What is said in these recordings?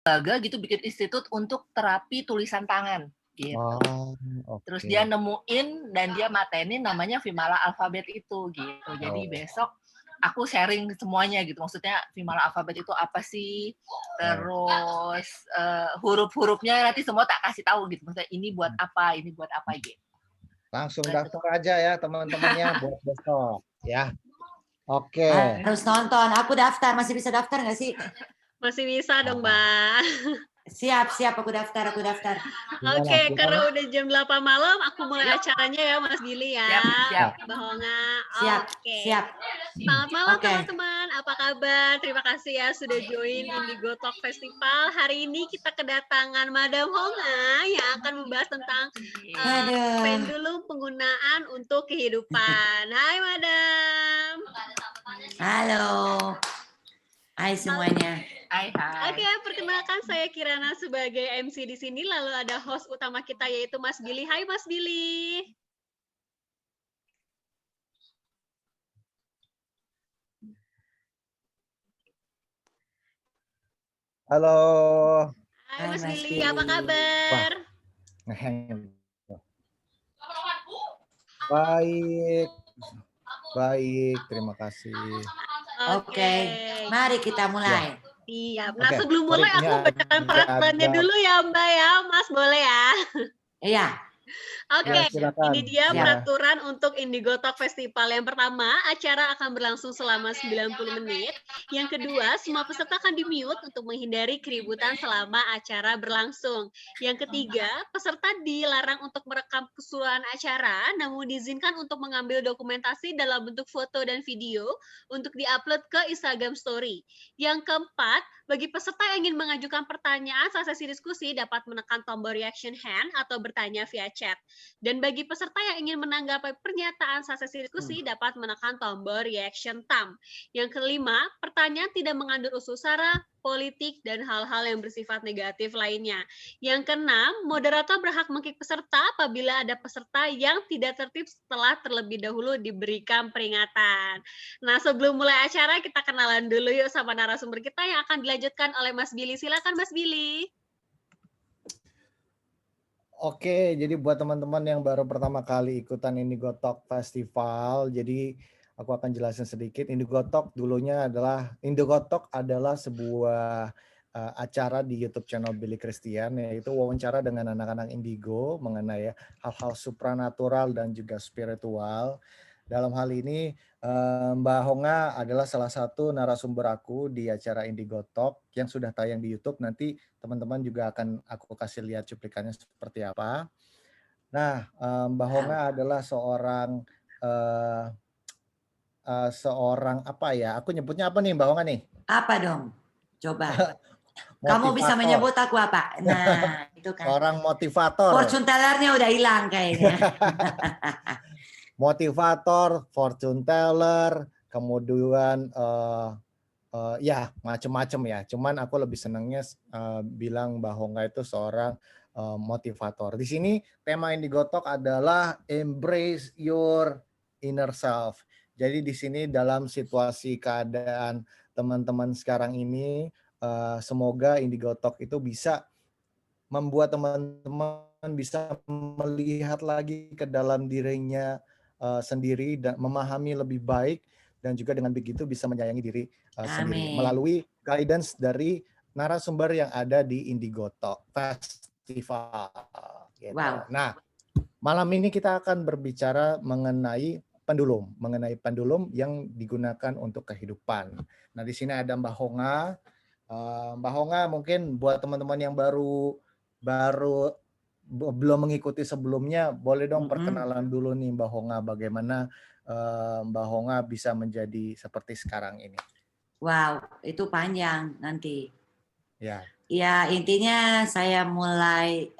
lembaga gitu bikin institut untuk terapi tulisan tangan gitu. Oh, Terus oke. dia nemuin dan dia matenin namanya Vimala Alphabet itu gitu. Jadi besok aku sharing semuanya gitu. Maksudnya Vimala Alphabet itu apa sih? Terus huruf-hurufnya nanti semua tak kasih tahu gitu. Maksudnya ini buat apa gitu. Langsung daftar aja ya teman-temannya buat besok ya. Oke. Harus nonton. Aku daftar. Masih bisa daftar nggak sih? Masih bisa dong, Mbak. Siap. Aku daftar. Oke, karena udah jam 8 malam, aku mulai acaranya ya, Mas Billy ya. Siap. Mbak Honga. Siap. Selamat malam teman-teman. Apa kabar? Terima kasih ya sudah join Indigo Talk Festival. Hari ini kita kedatangan Madam Honga yang akan membahas tentang pendulum penggunaan untuk kehidupan. Hai, Madam. Halo. Hai semuanya. Hai. Oke, perkenalkan saya Kirana sebagai MC di sini. Lalu ada host utama kita yaitu Mas Billy. Hai, Mas Billy. Halo. Hai, Mas Billy. Apa kabar? Baik. Terima kasih. Oke. Mari kita mulai. Iya. Nah, sebelum mulai aku bacakan peraturannya dulu ya, Mbak ya. Mas, boleh ya? Iya. Oke, ini dia peraturan untuk Indigo Talk Festival. Yang pertama, acara akan berlangsung selama 90 menit. Yang kedua, semua peserta akan di-mute untuk menghindari keributan selama acara berlangsung. Yang ketiga, peserta dilarang untuk merekam keseluruhan acara, namun diizinkan untuk mengambil dokumentasi dalam bentuk foto dan video untuk di-upload ke Instagram Story. Yang keempat, bagi peserta yang ingin mengajukan pertanyaan saat sesi diskusi dapat menekan tombol reaction hand atau bertanya via chat. Dan bagi peserta yang ingin menanggapi pernyataan saat sesi diskusi dapat menekan tombol reaction thumb. Yang kelima, pertanyaan tidak mengandung unsur sara, politik, dan hal-hal yang bersifat negatif lainnya. Yang keenam, moderator berhak meng-kick peserta apabila ada peserta yang tidak tertib setelah terlebih dahulu diberikan peringatan. Nah, sebelum mulai acara, kita kenalan dulu yuk sama narasumber kita yang akan dilanjutkan oleh Mas Billy. Silakan, Mas Billy. Oke, jadi buat teman-teman yang baru pertama kali ikutan Indigo Talk Festival, jadi aku akan jelasin sedikit. Indigo Talk adalah sebuah acara di YouTube channel Billy Christian, yaitu wawancara dengan anak-anak Indigo mengenai hal-hal supranatural dan juga spiritual. Dalam hal ini Mbak Honga adalah salah satu narasumber aku di acara Indigo Talk yang sudah tayang di YouTube. Nanti teman-teman juga akan aku kasih lihat cuplikannya seperti apa. Nah, Mbak Honga adalah seorang apa ya? Aku nyebutnya apa nih Mbak Honga nih? Apa dong? Coba. Kamu bisa menyebut aku apa? Nah, itu kan. Seorang motivator. Fortune teller-nya udah hilang kayaknya. Motivator, fortune teller, kemudian ya macam-macam ya. Cuman aku lebih senangnya bilang Mbak Honga itu seorang motivator. Di sini tema Indigo Talk adalah embrace your inner self. Jadi di sini dalam situasi keadaan teman-teman sekarang ini, semoga Indigo Talk itu bisa membuat teman-teman bisa melihat lagi ke dalam dirinya sendiri dan memahami lebih baik, dan juga dengan begitu bisa menyayangi diri sendiri melalui guidance dari narasumber yang ada di Indigo Talk Festival. Gitu. Wow. Nah, malam ini kita akan berbicara mengenai pendulum yang digunakan untuk kehidupan. Nah, di sini ada Mbak Honga. Mbak Honga mungkin buat teman-teman yang baru belum mengikuti sebelumnya, boleh dong perkenalan dulu nih Mbak Honga, bagaimana Mbak Honga bisa menjadi seperti sekarang ini. Wow, itu panjang nanti. Ya. Ya, intinya saya mulai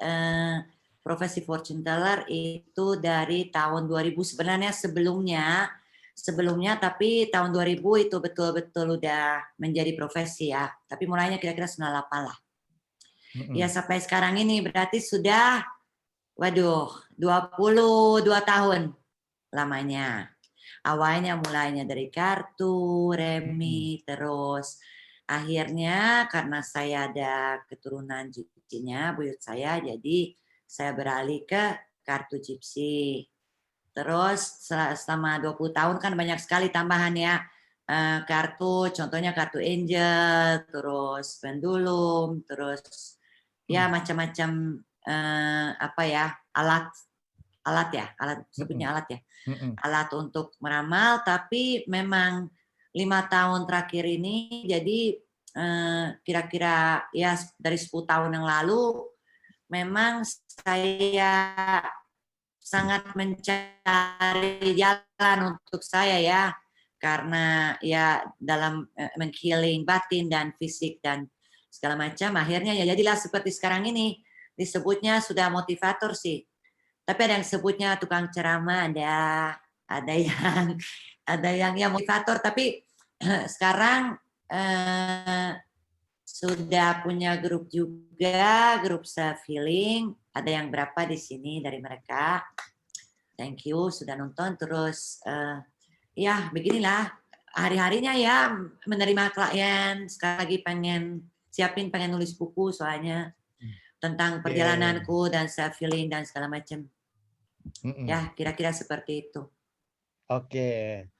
profesi fortune teller itu dari tahun 2000. Sebenarnya sebelumnya tapi tahun 2000 itu betul-betul udah menjadi profesi ya. Tapi mulainya kira-kira 98 lah. Ya sampai sekarang ini berarti sudah 22 tahun lamanya. Awalnya mulainya dari kartu, remi, terus Akhirnya karena saya ada keturunan gypsy-nya, buyut saya, jadi saya beralih ke kartu gypsy. Terus selama 20 tahun kan banyak sekali tambahan ya. Kartu, contohnya kartu angel, terus pendulum, terus ya macam-macam apa ya, alat sebutnya alat ya. Alat untuk meramal, tapi memang 5 tahun terakhir ini jadi kira-kira ya dari 10 tahun yang lalu memang saya sangat mencari jalan untuk saya ya, karena ya dalam menghealing batin dan fisik dan segala macam, akhirnya ya jadilah seperti sekarang ini, disebutnya sudah motivator sih, tapi ada yang sebutnya tukang ceramah, ada yang ya motivator, tapi sekarang sudah punya grup juga, grup self healing. Ada yang berapa di sini dari mereka. Thank you sudah nonton. Terus ya beginilah hari-harinya ya menerima klien. Sekarang lagi pengen nulis buku soalnya tentang perjalananku dan self healing dan segala macam. Ya kira-kira seperti itu. Oke.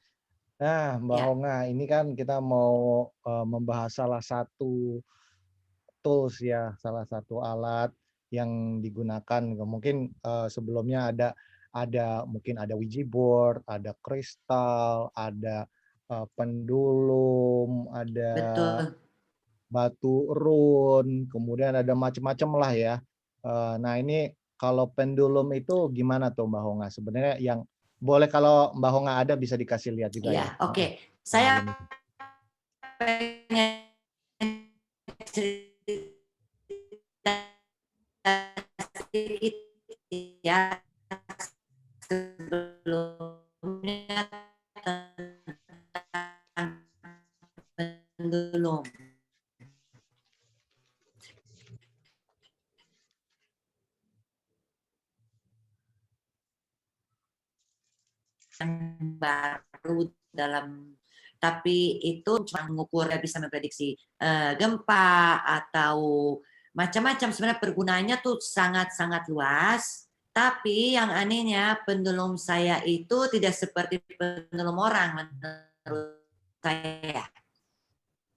Nah, Mbak Honga, ini kan kita mau membahas salah satu tools ya, salah satu alat yang digunakan. Mungkin sebelumnya mungkin ada Ouija board, ada kristal, ada pendulum, ada batu rune, kemudian ada macam-macam lah ya. Nah, ini kalau pendulum itu gimana tuh Mbak Honga? Sebenarnya yang boleh kalau Mbak Honga ada bisa dikasih lihat juga ya. Oke. Saya pengen sedikit ya sebelumnya tentang pendulum. Baru dalam, tapi itu cuma mengukur, bisa memprediksi gempa atau macam-macam. Sebenarnya pergunaannya tuh sangat-sangat luas. Tapi yang anehnya pendulum saya itu tidak seperti pendulum orang menurut saya.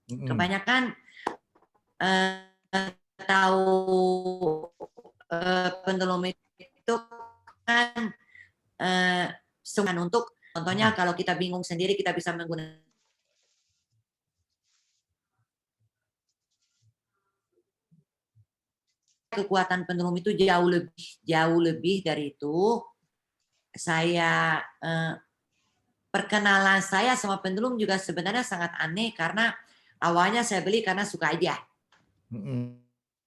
Kebanyakan tahu pendulum itu kan untuk contohnya kalau kita bingung sendiri kita bisa menggunakan kekuatan pendulum itu jauh lebih dari itu. Saya perkenalan saya sama pendulum juga sebenarnya sangat aneh karena awalnya saya beli karena suka aja.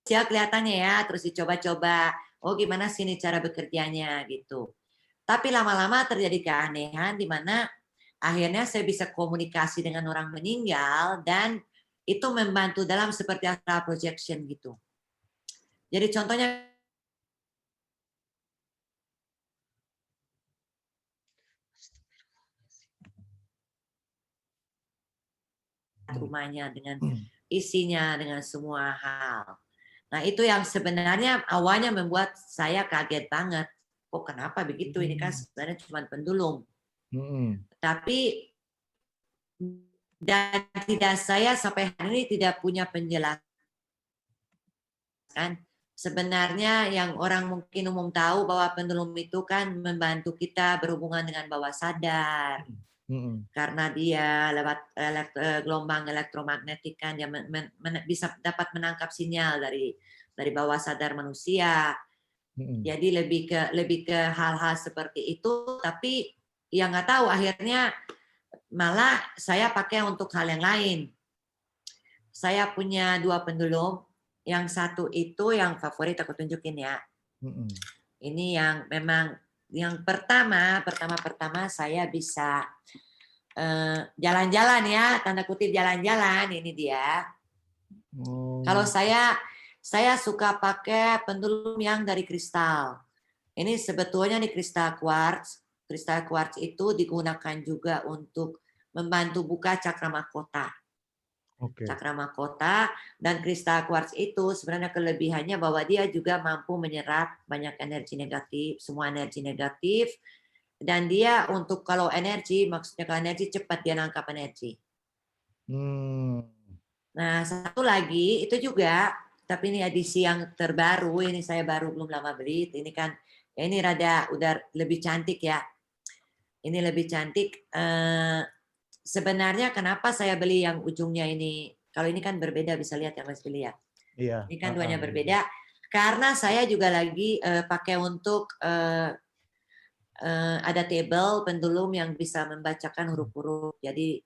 Ya kelihatannya ya, terus dicoba-coba, oh gimana sih ini cara bekerjanya gitu. Tapi lama-lama terjadi keanehan di mana akhirnya saya bisa komunikasi dengan orang meninggal dan itu membantu dalam seperti astral projection gitu. Jadi contohnya rumahnya dengan isinya, dengan semua hal. Nah itu yang sebenarnya awalnya membuat saya kaget banget. Oh kenapa begitu? Ini kan sebenarnya cuma pendulum. Tapi dan tidak saya sampai hari ini tidak punya penjelasan. Sebenarnya yang orang mungkin umum tahu bahwa pendulum itu kan membantu kita berhubungan dengan bawah sadar. Karena dia lewat gelombang elektromagnetik kan dia bisa dapat menangkap sinyal dari bawah sadar manusia. Jadi lebih ke hal-hal seperti itu, tapi yang nggak tahu akhirnya malah saya pakai untuk hal yang lain. Saya punya 2 pendulum, yang satu itu yang favorit aku tunjukin ya. Ini yang memang yang pertama saya bisa jalan-jalan ya, tanda kutip jalan-jalan, ini dia. Kalau saya suka pakai pendulum yang dari kristal. Ini sebetulnya nih kristal quartz. Kristal quartz itu digunakan juga untuk membantu buka cakra mahkota. Cakra mahkota. Dan kristal quartz itu sebenarnya kelebihannya bahwa dia juga mampu menyerap banyak energi negatif, semua energi negatif. Dan dia untuk kalau energi, maksudnya kalau energi cepat dia nangkap energi. Nah, satu lagi itu juga, tapi ini edisi yang terbaru, ini saya baru belum lama beli. Ini kan, ya ini rada udah lebih cantik ya. Ini lebih cantik. Sebenarnya kenapa saya beli yang ujungnya ini? Kalau ini kan berbeda, bisa lihat ya Mas Billy ya. Iya. Ini kan duanya berbeda. Karena saya juga lagi pakai untuk ada table pendulum yang bisa membacakan huruf-huruf. Jadi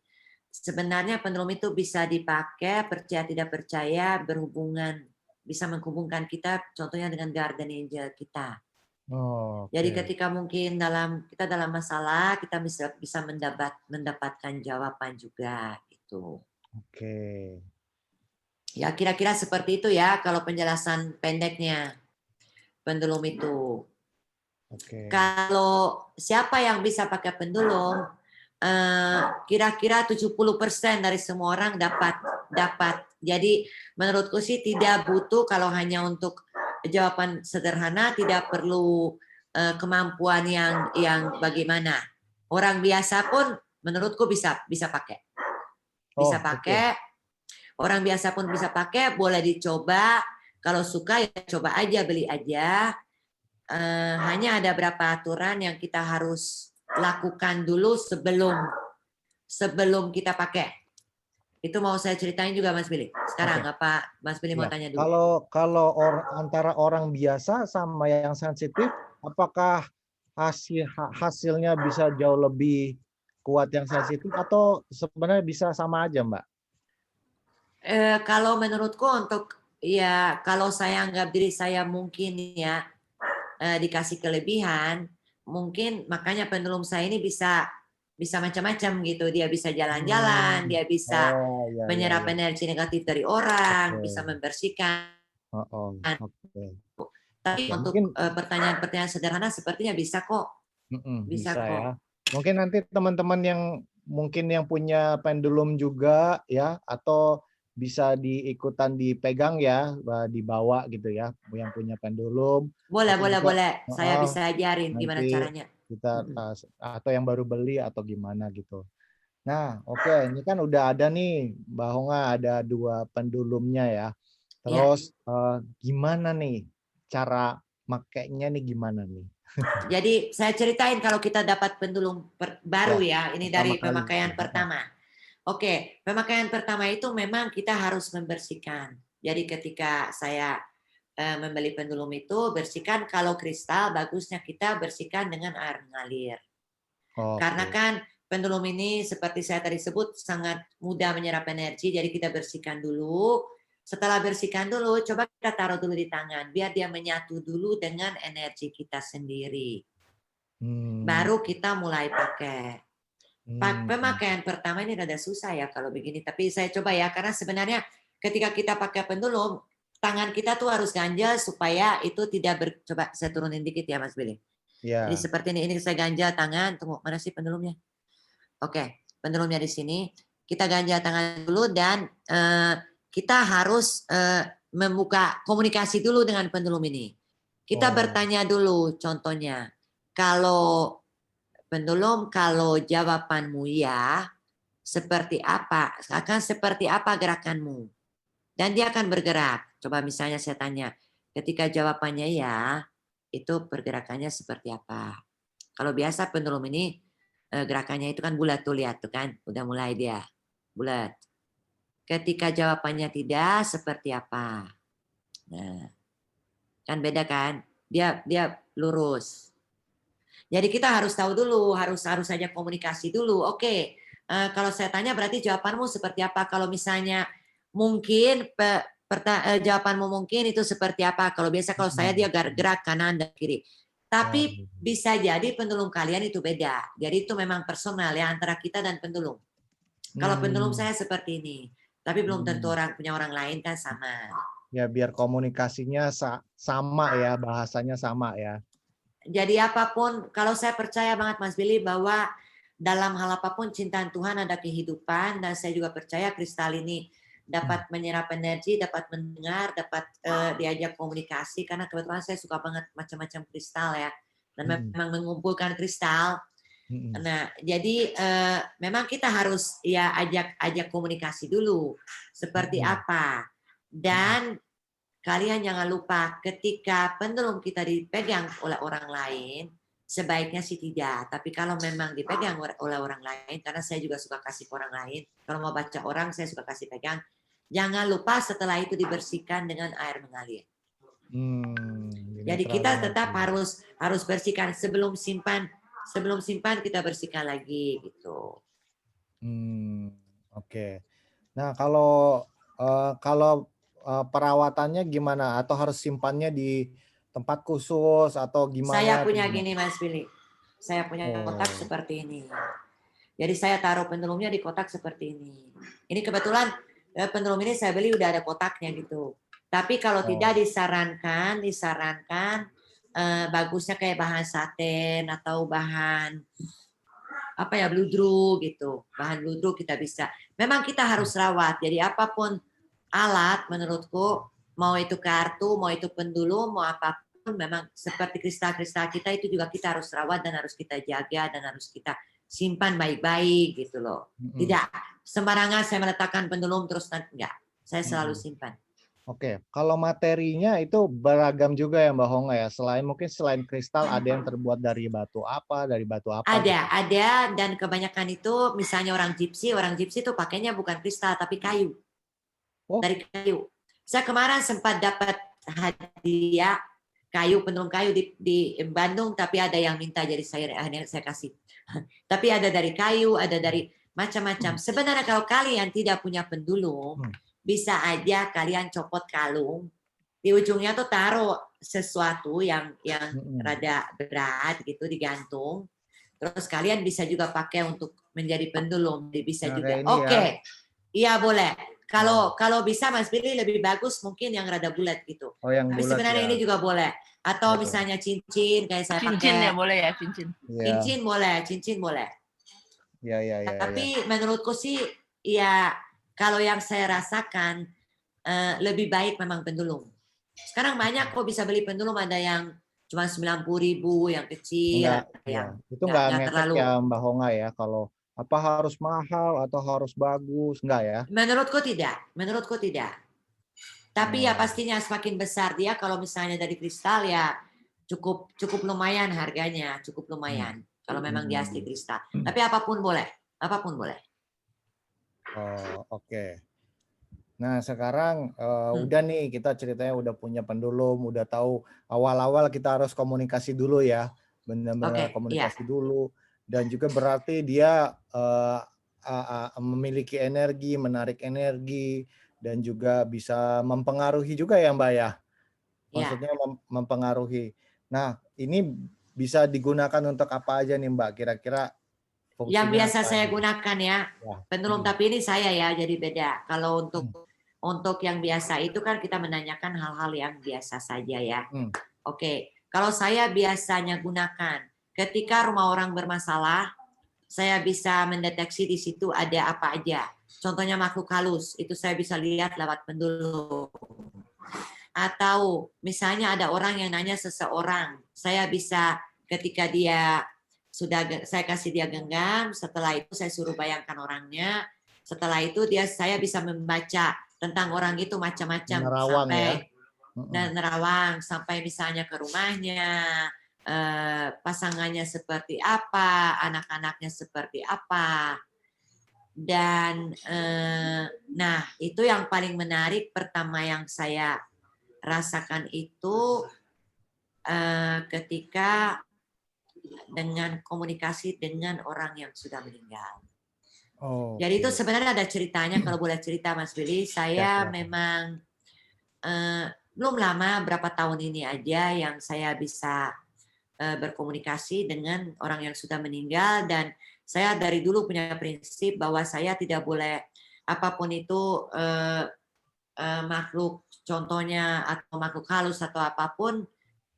sebenarnya pendulum itu bisa dipakai, percaya tidak percaya, berhubungan, bisa menghubungkan kita, contohnya dengan guardian angel kita. Jadi ketika mungkin kita dalam masalah, kita bisa mendapatkan jawaban juga itu. Ya kira-kira seperti itu ya kalau penjelasan pendeknya pendulum itu. Kalau siapa yang bisa pakai pendulum, kira-kira 70% dari semua orang dapat. Jadi menurutku sih tidak butuh kalau hanya untuk jawaban sederhana, tidak perlu kemampuan yang bagaimana. Orang biasa pun menurutku bisa pakai. Bisa pakai. Orang biasa pun bisa pakai, boleh dicoba. Kalau suka ya coba aja, beli aja. Hanya ada beberapa aturan yang kita harus lakukan dulu sebelum kita pakai. Itu mau saya ceritain juga Mas Billy. Sekarang apa Mas Billy mau tanya dulu? Kalau antara orang biasa sama yang sensitif, apakah hasilnya bisa jauh lebih kuat yang sensitif atau sebenarnya bisa sama aja, Mbak? Kalau menurutku kalau saya anggap diri saya mungkin ya dikasih kelebihan, mungkin makanya pendulum saya ini bisa macam-macam gitu. Dia bisa jalan-jalan, dia bisa menyerap energi negatif dari orang, bisa membersihkan. Tapi untuk pertanyaan-pertanyaan sederhana sepertinya bisa kok. Bisa kok. Ya. Mungkin nanti teman-teman yang punya pendulum juga ya, atau bisa diikutan dipegang ya, dibawa gitu ya, yang punya pendulum. Boleh. Saya bisa ajarin gimana caranya. Kita atau yang baru beli atau gimana gitu. Nah, ini kan udah ada nih, Mbak Honga ada 2 pendulumnya ya. Terus gimana nih cara makainya nih gimana nih? Jadi saya ceritain kalau kita dapat pendulum baru ya, ini dari pemakaian pertama. Pemakaian pertama itu memang kita harus membersihkan. Jadi ketika saya membeli pendulum itu, bersihkan. Kalau kristal, bagusnya kita bersihkan dengan air mengalir. Karena kan pendulum ini seperti saya tadi sebut sangat mudah menyerap energi, jadi kita bersihkan dulu. Setelah bersihkan dulu, coba kita taruh dulu di tangan, biar dia menyatu dulu dengan energi kita sendiri. Baru kita mulai pakai. Pemakaian pertama ini rada susah ya kalau begini, tapi saya coba ya, karena sebenarnya ketika kita pakai pendulum, tangan kita tuh harus ganjal supaya itu tidak coba saya turunin dikit ya Mas Billy. Jadi seperti ini saya ganjal tangan, tunggu mana sih pendulumnya? Pendulumnya di sini. Kita ganjal tangan dulu dan kita harus membuka komunikasi dulu dengan pendulum ini. Kita bertanya dulu, contohnya, kalau pendulum, kalau jawabanmu ya, seperti apa? Akan seperti apa gerakanmu? Dan dia akan bergerak. Coba misalnya saya tanya, ketika jawabannya ya, itu pergerakannya seperti apa? Kalau biasa pendulum ini gerakannya itu kan bulat tuh, lihat tuh kan, udah mulai dia bulat. Ketika jawabannya tidak, seperti apa? Nah, kan beda kan? Dia lurus. Jadi kita harus tahu dulu, harus saja komunikasi dulu. Kalau saya tanya berarti jawabanmu seperti apa? Kalau misalnya mungkin jawabanmu mungkin itu seperti apa? Kalau biasa kalau saya dia gerak kanan dan kiri. Tapi bisa jadi pendulum kalian itu beda. Jadi itu memang personal ya antara kita dan pendulum. Kalau pendulum saya seperti ini, tapi belum tentu punya orang lain kan sama. Ya biar komunikasinya sama ya, bahasanya sama ya. Jadi apapun, kalau saya percaya banget Mas Billy bahwa dalam hal apapun cintaan Tuhan ada kehidupan, dan saya juga percaya kristal ini dapat menyerap energi, dapat mendengar, dapat diajak komunikasi, karena kebetulan saya suka banget macam-macam kristal ya, dan memang mengumpulkan kristal. Nah, jadi memang kita harus ya ajak komunikasi dulu seperti apa. Dan kalian jangan lupa ketika pendulum kita dipegang oleh orang lain, sebaiknya sih tidak. Tapi kalau memang dipegang oleh orang lain, karena saya juga suka kasih ke orang lain, kalau mau baca orang saya suka kasih pegang, jangan lupa setelah itu dibersihkan dengan air mengalir. Jadi kita tetap harus bersihkan sebelum simpan kita bersihkan lagi gitu. Oke. Nah kalau perawatannya gimana? Atau harus simpannya di tempat khusus atau gimana? Saya punya gini Mas Billy. Saya punya kotak seperti ini. Jadi saya taruh pendulumnya di kotak seperti ini. Ini kebetulan pendulum ini saya beli udah ada kotaknya gitu. Tapi kalau tidak disarankan bagusnya kayak bahan satin atau bahan apa ya, bludru gitu. Bahan bludru kita bisa. Memang kita harus rawat. Jadi apapun alat menurutku, mau itu kartu, mau itu pendulum, mau apapun, memang seperti kristal-kristal kita itu juga kita harus rawat dan harus kita jaga dan harus kita simpan baik-baik gitu loh. Tidak sembarangan saya meletakkan pendulum terus enggak. Saya selalu simpan. Oke, kalau materinya itu beragam juga ya Mbak Honga ya. Selain kristal ada yang terbuat dari batu apa gitu? Ada dan kebanyakan itu misalnya orang gypsy itu pakainya bukan kristal tapi kayu. Dari kayu. Saya kemarin sempat dapat hadiah pendulum kayu di Bandung, tapi ada yang minta jadi saya kasih. Tapi ada dari kayu, ada dari macam-macam. Sebenarnya kalau kalian tidak punya pendulum, bisa aja kalian copot kalung, di ujungnya tuh taruh sesuatu yang rada berat gitu digantung. Terus kalian bisa juga pakai untuk menjadi pendulum, bisa juga. Oke. Iya boleh. Kalau bisa Mas Billy lebih bagus mungkin yang rada bulat gitu. Tapi sebenarnya ini juga boleh. Atau misalnya cincin kayak saya pakai. Cincin ya boleh ya, cincin. Cincin boleh. Iya. Tapi menurutku sih ya kalau yang saya rasakan lebih baik memang pendulum. Sekarang banyak kok bisa beli pendulum, ada yang cuma 90.000 yang kecil. Itu nggak ngefek ya Mbak Honga ya, kalau apa harus mahal atau harus bagus, enggak ya? Menurutku tidak. Tapi ya pastinya semakin besar dia, kalau misalnya dari kristal ya cukup lumayan harganya, cukup lumayan. Kalau memang dia asli kristal. Tapi apapun boleh. Oke. Nah sekarang udah nih kita ceritanya udah punya pendulum, udah tahu awal-awal kita harus komunikasi dulu ya, benar-benar komunikasi dulu, dan juga berarti dia memiliki energi, menarik energi, dan juga bisa mempengaruhi juga ya Mbak ya, maksudnya mempengaruhi. Nah ini bisa digunakan untuk apa aja nih Mbak kira-kira? Yang biasa saya gunakan ya, pendulum, tapi ini saya ya jadi beda. Kalau untuk yang biasa itu kan kita menanyakan hal-hal yang biasa saja ya. Oke, kalau saya biasanya gunakan ketika rumah orang bermasalah, saya bisa mendeteksi di situ ada apa aja. Contohnya makhluk halus, itu saya bisa lihat lewat pendulum. Atau misalnya ada orang yang nanya seseorang, saya bisa ketika dia saya kasih dia genggam, setelah itu saya suruh bayangkan orangnya, setelah itu saya bisa membaca tentang orang itu macam-macam sampai nerawang, sampai misalnya ke rumahnya, pasangannya seperti apa, anak-anaknya seperti apa. Dan nah itu yang paling menarik pertama yang saya rasakan itu ketika dengan komunikasi dengan orang yang sudah meninggal. Jadi itu sebenarnya ada ceritanya, kalau boleh cerita Mas Billy. Saya memang belum lama, berapa tahun ini aja yang saya bisa berkomunikasi dengan orang yang sudah meninggal, dan saya dari dulu punya prinsip bahwa saya tidak boleh apapun itu makhluk, contohnya atau makhluk halus atau apapun,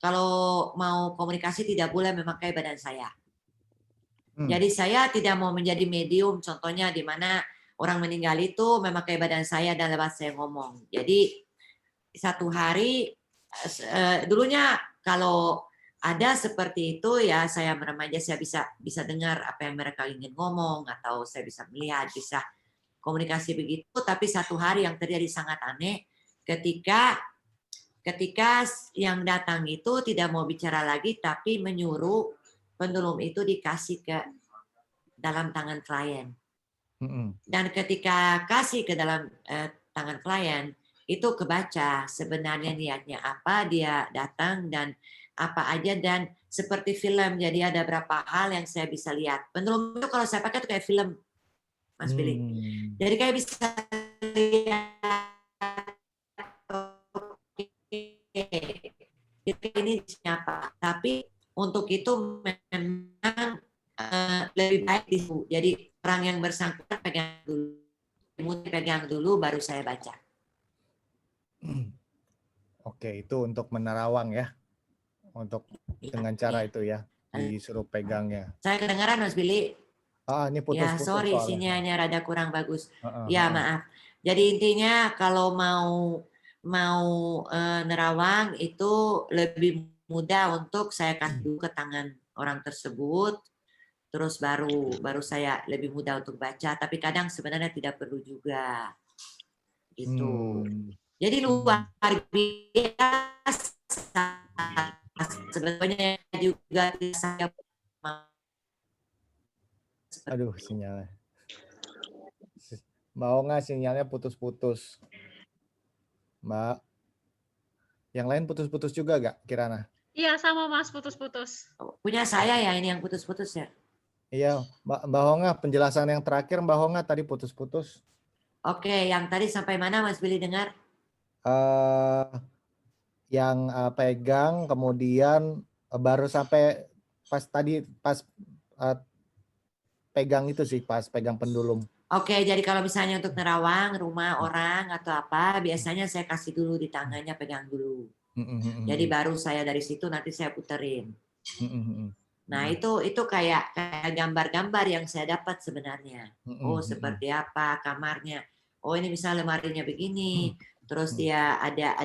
kalau mau komunikasi tidak boleh memakai badan saya. Jadi saya tidak mau menjadi medium, contohnya di mana orang meninggal itu memakai badan saya dan lewat saya ngomong. Jadi satu hari dulunya kalau ada seperti itu ya saya merem aja, saya bisa dengar apa yang mereka ingin ngomong atau saya bisa melihat, bisa komunikasi begitu. Tapi satu hari yang terjadi sangat aneh ketika yang datang itu tidak mau bicara lagi tapi menyuruh pendulum itu dikasih ke dalam tangan klien. Dan ketika kasih ke dalam tangan klien itu kebaca sebenarnya niatnya apa, dia datang dan apa aja, dan seperti film. Jadi ada beberapa hal yang saya bisa lihat. Pendulum itu kalau saya pakai itu kayak film, Mas Billy. Jadi kayak bisa lihat ini siapa. Tapi untuk itu memang lebih baik dulu. Jadi orang yang bersangkutan pegang dulu baru saya baca. Oke, itu untuk menerawang ya. Untuk dengan cara itu ya, disuruh pegangnya. Saya kedengaran Mas Billy? Ini putus-putus. Ya, sorry sinyalnya rada kurang bagus. Ya, maaf. Jadi intinya kalau mau nerawang itu lebih mudah untuk saya kasih dulu ke tangan orang tersebut, terus baru saya lebih mudah untuk baca. Tapi kadang sebenarnya tidak perlu juga. Gitu. Jadi luar biasa. Sebetulnya juga saya sinyalnya. Mau nggak sinyalnya putus-putus? Mbak. Yang lain putus-putus juga nggak, Kirana? Iya, sama Mas, putus-putus. Punya saya ya ini yang putus-putus ya? Iya, Mbak Honga, penjelasan yang terakhir Mbak Honga tadi putus-putus. Oke, yang tadi sampai mana Mas Billy dengar? Yang pegang, kemudian baru sampai pas pegang itu sih, pas pegang pendulum. Oke, jadi kalau misalnya untuk nerawang rumah orang atau apa, biasanya saya kasih dulu di tangannya, pegang dulu. Jadi baru saya dari situ nanti saya puterin. Nah itu kayak gambar-gambar yang saya dapat sebenarnya. Oh seperti apa kamarnya. Oh ini misalnya lemarinya begini. Terus dia ada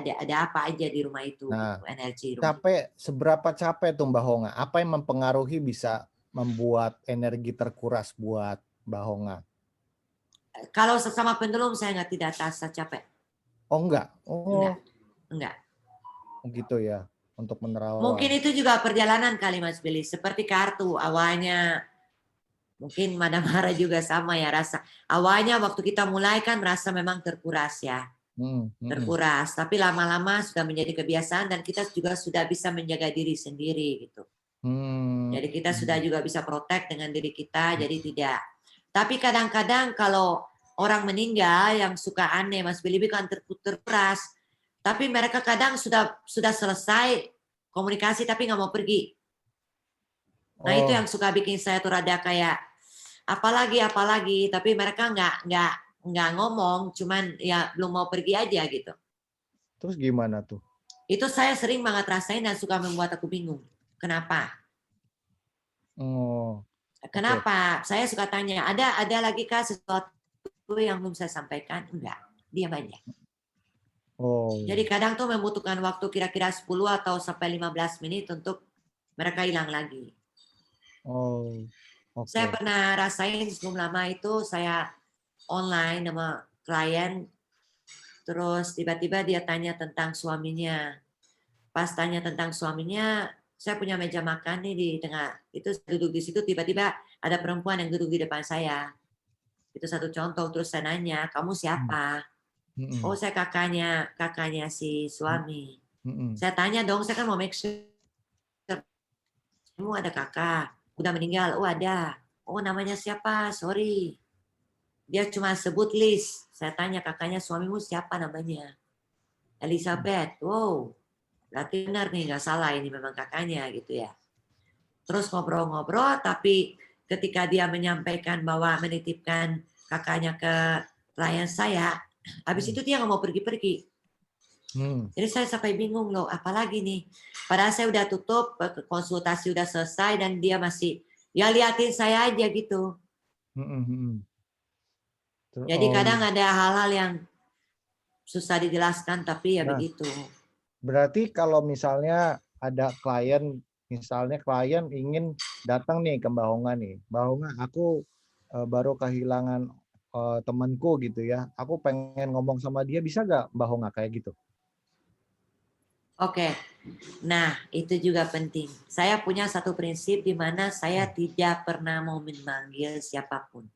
apa aja di rumah itu, energi rumah. Seberapa capek tuh Mbak Honga? Apa yang mempengaruhi bisa membuat energi terkuras buat Mbak Honga? Kalau sesama pendulum saya tidak terasa capek. Oh enggak? Oh enggak. Gitu ya, untuk menerawang. Mungkin itu juga perjalanan kali Mas Billy. Seperti kartu awalnya, mungkin Madam Hara juga sama ya rasa. Awalnya waktu kita mulai kan merasa memang terkuras ya. Terkuras, tapi lama-lama sudah menjadi kebiasaan dan kita juga sudah bisa menjaga diri sendiri gitu. Jadi kita sudah juga bisa protek dengan diri kita, jadi tidak. Tapi kadang-kadang kalau orang meninggal yang suka aneh Mas Billy kan terkuras, tapi mereka kadang sudah selesai komunikasi tapi nggak mau pergi. Nah itu yang suka bikin saya tuh rada kayak apalagi, tapi mereka nggak ngomong, cuman ya belum mau pergi aja gitu. Terus gimana tuh? Itu saya sering banget rasain dan suka membuat aku bingung. Kenapa? Kenapa? Saya suka tanya, ada lagi kah sesuatu yang belum saya sampaikan? Enggak, diam aja. Jadi kadang tuh membutuhkan waktu kira-kira 10 atau sampai 15 menit untuk mereka hilang lagi. Saya pernah rasain sebelum lama itu saya online sama klien, terus tiba-tiba dia tanya tentang suaminya. Pas tanya tentang suaminya, saya punya meja makan nih di tengah. Itu duduk di situ, tiba-tiba ada perempuan yang duduk di depan saya. Itu satu contoh. Terus saya nanya, kamu siapa? Oh, saya kakaknya si suami. Saya tanya dong, saya kan mau make sure. Kamu ada kakak? Udah meninggal? Oh ada. Oh namanya siapa? Sorry. Dia cuma sebut Liz. Saya tanya kakaknya suamimu siapa namanya? Elizabeth. Wow. Berarti benar nih, nggak salah ini memang kakaknya gitu ya. Terus ngobrol-ngobrol, tapi ketika dia menyampaikan bahwa menitipkan kakaknya ke klien saya, habis itu dia nggak mau pergi-pergi. Jadi saya sampai bingung loh, apalagi nih. Padahal saya udah tutup, konsultasi udah selesai dan dia masih ya liatin saya aja gitu. Jadi Oh, kadang ada hal-hal yang susah dijelaskan, tapi ya nah, begitu. berarti kalau misalnya ada klien, misalnya klien ingin datang nih ke Mbak Honga nih, Mbak Honga, aku baru kehilangan temanku gitu ya, aku pengen ngomong sama dia, bisa nggak Mbak Honga kayak gitu? Oke, nah itu juga penting. Saya punya satu prinsip di mana saya tidak pernah mau memanggil siapapun.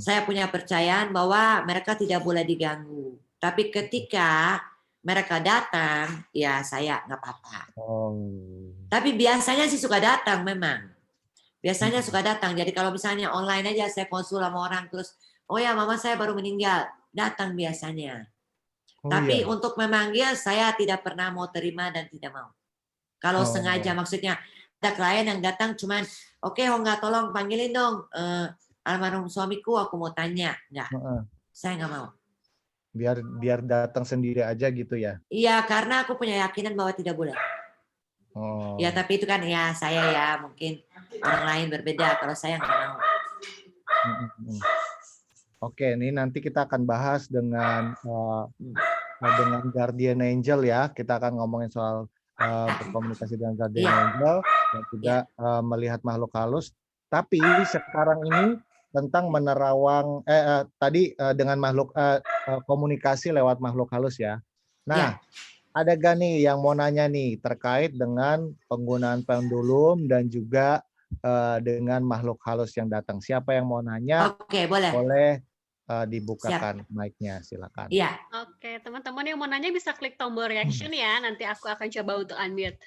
Saya punya percayaan bahwa mereka tidak boleh diganggu. Tapi ketika mereka datang, ya saya nggak apa-apa. Oh. Tapi biasanya sih suka datang memang. Biasanya suka datang. Jadi kalau misalnya online aja saya konsul sama orang terus, oh ya mama saya baru meninggal, datang biasanya. Oh, Tapi iya. untuk memanggil saya tidak pernah mau terima dan tidak mau. Kalau sengaja maksudnya ada klien yang datang cuman, oke, Honga tolong panggilin dong almarhum suamiku, aku mau tanya. Enggak, saya nggak mau. Biar datang sendiri aja gitu ya? Iya, karena aku punya yakinan bahwa tidak boleh. Oh. Ya, tapi itu kan ya saya ya, mungkin orang lain berbeda. Kalau saya nggak mau. Oke, ini nanti kita akan bahas dengan Guardian Angel ya. Kita akan ngomongin soal berkomunikasi dengan Guardian Angel dan juga melihat makhluk halus. Tapi sekarang ini tentang menerawang tadi dengan makhluk komunikasi lewat makhluk halus ya. Nah, ada gak nih yang mau nanya nih terkait dengan penggunaan pendulum dan juga dengan makhluk halus yang datang? Siapa yang mau nanya? Oke, boleh. Boleh dibukakan mic-nya, silakan. Iya. Oke, teman-teman yang mau nanya bisa klik tombol reaction ya. Nanti aku akan coba untuk unmute.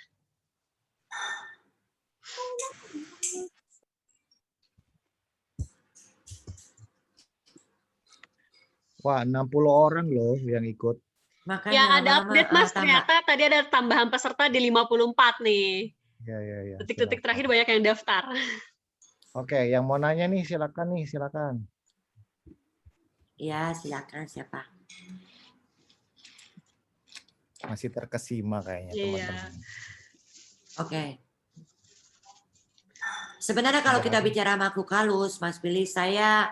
Wah, 60 orang loh yang ikut. Makanya ya, ada update Mas, ternyata tadi ada tambahan peserta di 54 nih. Ya. Detik-detik terakhir banyak yang daftar. Oke, yang mau nanya nih silakan. Ya, silakan siapa? Masih terkesima kayaknya teman-teman. Oke. Sebenarnya kalau kita bicara makhluk halus, Mas Billy, saya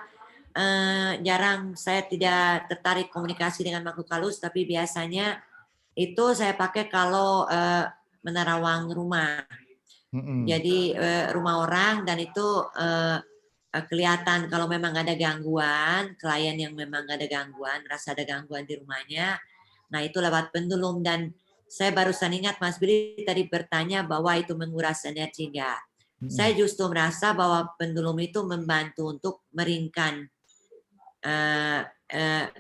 saya tidak tertarik komunikasi dengan makhluk halus, tapi biasanya itu saya pakai kalau menerawang rumah. Jadi rumah orang dan itu kelihatan kalau memang ada gangguan, klien yang memang ada gangguan, rasa ada gangguan di rumahnya, nah itu lewat pendulum. Dan saya barusan ingat Mas Billy tadi bertanya bahwa itu menguras energi, enggak. Saya justru merasa bahwa pendulum itu membantu untuk meringkan.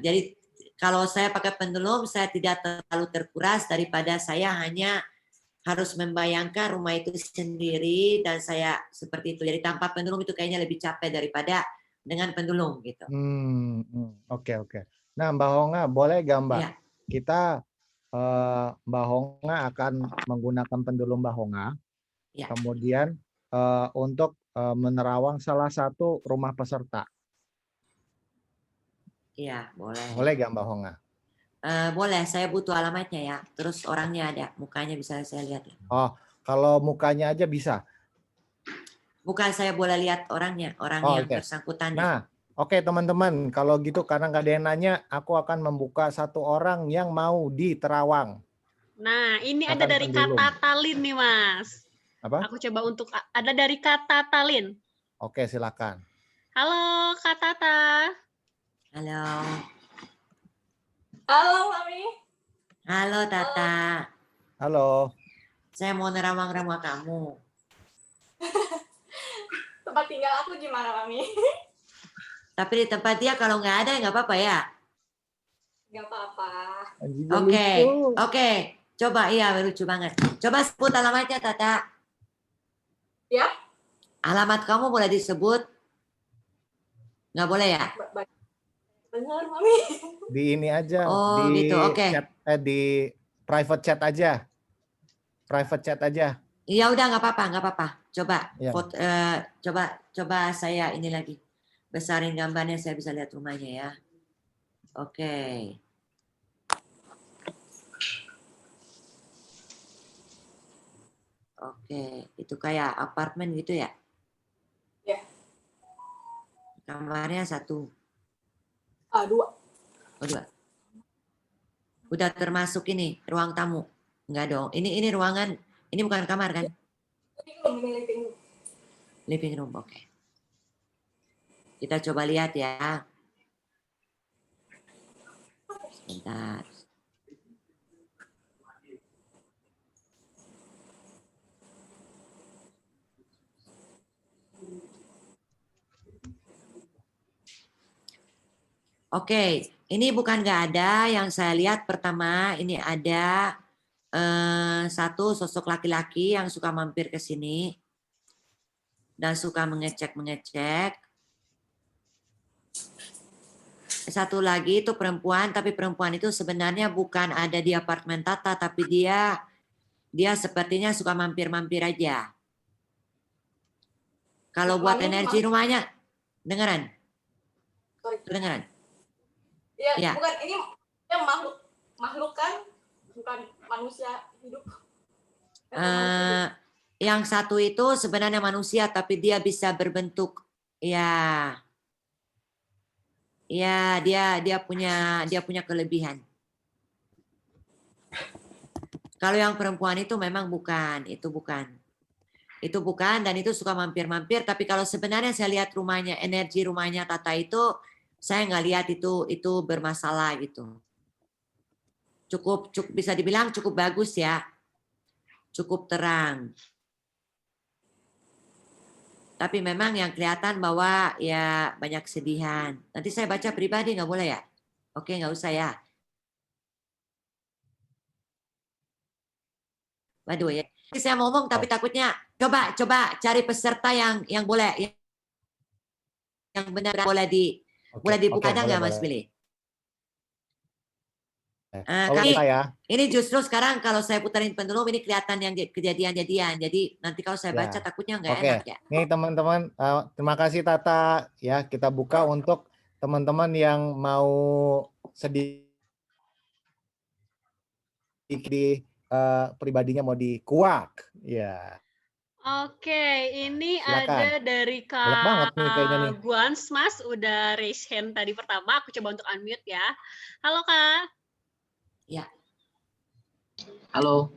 Jadi kalau saya pakai pendulum, saya tidak terlalu terkuras daripada saya hanya harus membayangkan rumah itu sendiri dan saya seperti itu. Jadi tanpa pendulum itu kayaknya lebih capek daripada dengan pendulum gitu. Oke. Nah, Mbak Honga, boleh gak Mbak? Ya. Kita Mbak Honga akan menggunakan pendulum Mbak Honga. Ya. Kemudian untuk menerawang salah satu rumah peserta. Iya, boleh. Boleh gak Mbak Honga? Boleh, saya butuh alamatnya ya. Terus orangnya ada, mukanya bisa saya lihat. Oh, kalau mukanya aja bisa? Bukan, saya boleh lihat orangnya, yang bersangkutan. Nah, oke teman-teman, kalau gitu karena nggak ada yang nanya, aku akan membuka satu orang yang mau diterawang. Nah, ini ada dari kata Talin nih, Mas. Apa? Aku coba untuk ada dari kata Talin. Oke, silakan. Halo, Kak Tata. Halo. Halo, Mami. Halo, Tata. Halo. Saya mau nerawang rumah kamu. Tempat tinggal aku gimana, Mami? Tapi di tempat dia kalau nggak ada, nggak apa-apa ya? Nggak apa-apa. Oke. Coba, iya lucu banget. Coba sebut alamatnya, Tata. Ya? Alamat kamu boleh disebut? Nggak boleh ya? Benar, Mami. Di ini aja. Oh, di gitu, oke. Chat, di private chat aja. Private chat aja. Iya, udah nggak apa-apa. Coba, ya. coba saya ini lagi. Besarin gambarnya, saya bisa lihat rumahnya ya. Oke. Oke, itu kayak apartemen gitu ya? Ya. Kamarnya 1. 2. Oh, 2. Udah termasuk ini ruang tamu? Enggak dong. Ini ruangan, ini bukan kamar kan? Living room, oke. Kita coba lihat ya. Sebentar. Oke, ini bukan nggak ada. Yang saya lihat pertama ini ada satu sosok laki-laki yang suka mampir ke sini dan suka mengecek. Satu lagi itu perempuan, tapi perempuan itu sebenarnya bukan ada di apartemen Tata, tapi dia sepertinya suka mampir-mampir aja. Kalau buat energi rumahnya, dengeran? Kedengeran? Ya, bukan ini makhluk kan, bukan manusia hidup. Yang satu itu sebenarnya manusia, tapi dia bisa berbentuk ya dia punya kelebihan. Kalau yang perempuan itu memang bukan, itu bukan dan itu suka mampir-mampir. Tapi kalau sebenarnya saya lihat rumahnya, energi rumahnya Tata itu saya nggak lihat itu bermasalah gitu. Cukup bisa dibilang cukup bagus ya, cukup terang. Tapi memang yang kelihatan bahwa ya banyak kesedihan. Nanti saya baca pribadi nggak boleh ya? Oke, nggak usah ya. Waduh ya. Saya mau ngomong tapi takutnya coba cari peserta yang boleh yang benar boleh dibuka ada nggak Mas Billy? Ini justru sekarang kalau saya putarin pendulum ini kelihatan yang kejadian-jadian. Jadi nanti kalau saya baca takutnya nggak enak ya. Nih teman-teman, terima kasih Tata ya. Kita buka untuk teman-teman yang mau sedikit di pribadinya mau dikuak ya. Oke, ini Silakan. ada dari Kak Guans, Mas, udah raise hand tadi pertama. Aku coba untuk unmute ya. Halo Kak. Ya. Halo.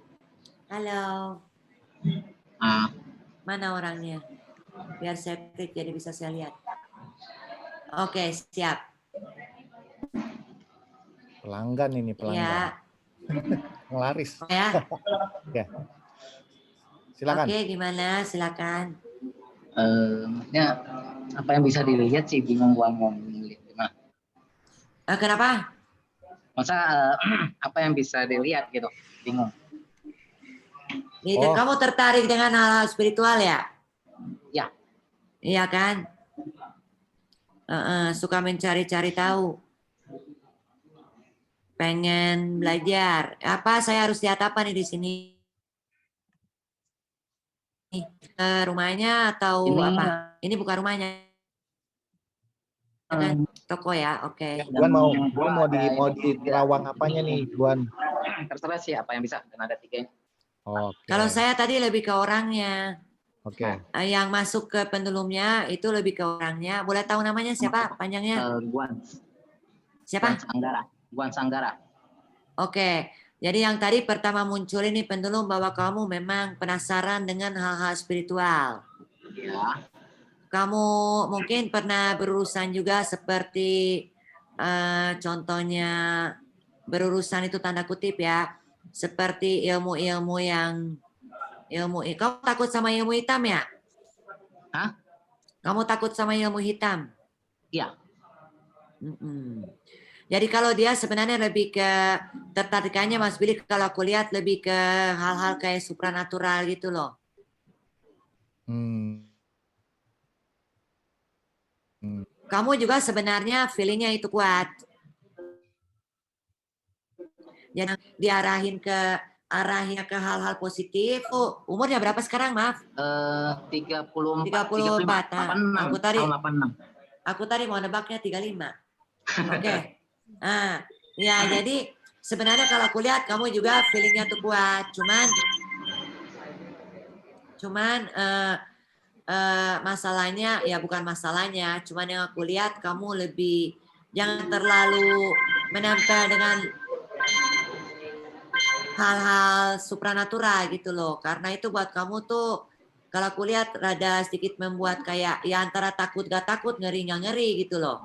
Mana orangnya? Biar saya klik jadi bisa saya lihat. Oke, siap. Pelanggan ini pelanggan. Ya. Laris. Ya. Ya. Silakan. Oke, gimana? Silakan. Ya, apa yang bisa dilihat sih bingung gua mau lihat. Kenapa? Masa apa yang bisa dilihat gitu, bingung. Kamu tertarik dengan hal-hal spiritual ya? Ya. Iya kan? Suka mencari-cari tahu. Pengen belajar. Apa saya harus lihat apa nih di sini? Rumahnya atau apa? Ini bukan rumahnya. Kan toko ya, oke. Buan mau di lawang apanya nih, Buan? Terserah sih apa yang bisa, dan ada 3. Kalau saya tadi lebih ke orangnya. Oke. Yang masuk ke pendulumnya itu lebih ke orangnya. Boleh tahu namanya siapa? Panjangnya? Guan. Siapa? Guan Sanggara. Oke. Jadi yang tadi pertama muncul ini pendulum bahwa kamu memang penasaran dengan hal-hal spiritual. Ya. Kamu mungkin pernah berurusan juga seperti contohnya berurusan itu tanda kutip ya. Seperti ilmu-ilmu kamu takut sama ilmu hitam ya? Hah? Kamu takut sama ilmu hitam? Iya. Jadi kalau dia sebenarnya lebih ke tertarikannya Mas Billy kalau aku lihat lebih ke hal-hal kayak supranatural gitu loh. Kamu juga sebenarnya feelingnya itu kuat. Jadi diarahin ke arahnya ke hal-hal positif. Umurnya berapa sekarang, maaf? 34. Aku tadi mau nebaknya 35. Oke. Nah, ya jadi sebenarnya kalau aku lihat kamu juga feelingnya tuh kuat. Cuman masalahnya ya bukan masalahnya. Cuman yang aku lihat kamu lebih jangan terlalu menempel dengan hal-hal supranatural gitu loh. Karena itu buat kamu tuh kalau aku lihat rada sedikit membuat kayak ya antara takut gak takut, ngeri gak ngeri gitu loh.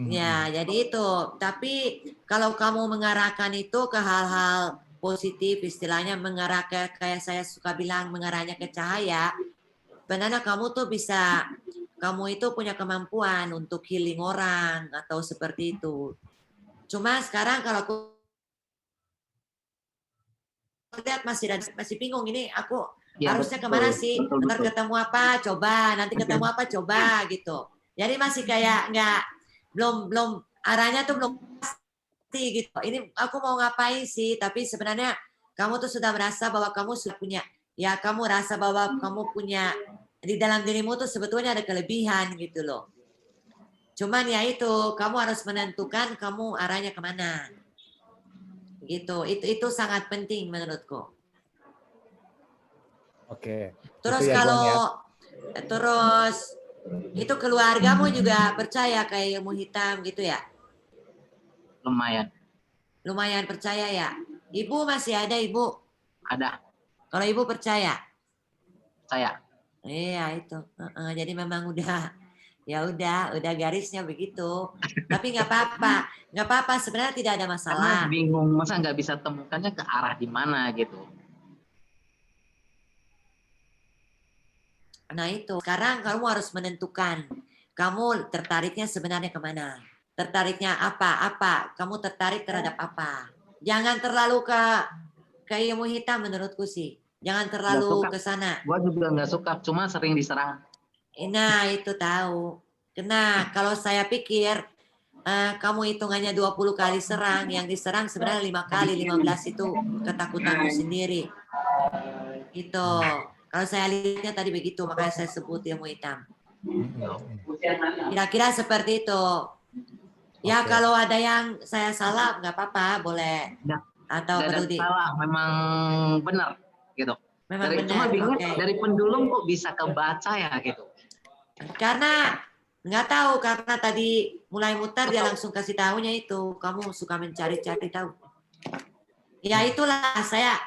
Ya, jadi itu. Tapi kalau kamu mengarahkan itu ke hal-hal positif, istilahnya mengarah ke, kayak saya suka bilang, mengarahnya ke cahaya, sebenarnya kamu tuh bisa, kamu itu punya kemampuan untuk healing orang atau seperti itu. Cuma sekarang kalau aku lihat masih bingung ini aku ya, harusnya betul, kemana sih? Ntar ketemu apa? Coba, nanti ketemu apa? Coba gitu. Jadi masih kayak nggak, belum arahnya tuh belum pasti gitu. Ini aku mau ngapain sih? Tapi sebenarnya kamu tuh sudah merasa bahwa kamu sudah punya, ya kamu rasa bahwa kamu punya di dalam dirimu tuh sebetulnya ada kelebihan gitu loh. Cuman ya itu, kamu harus menentukan kamu arahnya kemana. Gitu, itu sangat penting menurutku. Oke. Terus ya, kalau terus itu keluargamu juga percaya kayak ilmu hitam gitu ya? Lumayan. Lumayan percaya ya. Ibu masih ada, Ibu? Ada. Kalau Ibu percaya? Saya. Iya itu. Jadi memang udah, ya udah garisnya begitu. Tapi nggak apa-apa, sebenarnya tidak ada masalah. Karena bingung, masa nggak bisa temukannya ke arah di mana gitu. Nah itu, sekarang kamu harus menentukan kamu tertariknya sebenarnya kemana. Tertariknya apa, kamu tertarik terhadap apa. Jangan terlalu ke ilmu hitam menurutku sih. Jangan terlalu ke sana. Gua juga nggak suka, cuma sering diserang. Nah itu tahu. Karena kalau saya pikir kamu hitungannya 20 kali serang, yang diserang sebenarnya 5 kali, 15 itu ketakutanmu sendiri. Gitu. Kalau saya lihatnya tadi begitu, makanya saya sebut ilmu hitam. Kira-kira seperti itu. Ya kalau ada yang saya salah, nggak apa-apa, boleh. Atau Nggak ada salah, memang benar gitu. Memang benar. Cuma bingung dari pendulum kok bisa kebaca ya gitu. Karena nggak tahu, karena tadi mulai mutar dia langsung kasih tahunya itu. Kamu suka mencari-cari tahu. Ya itulah saya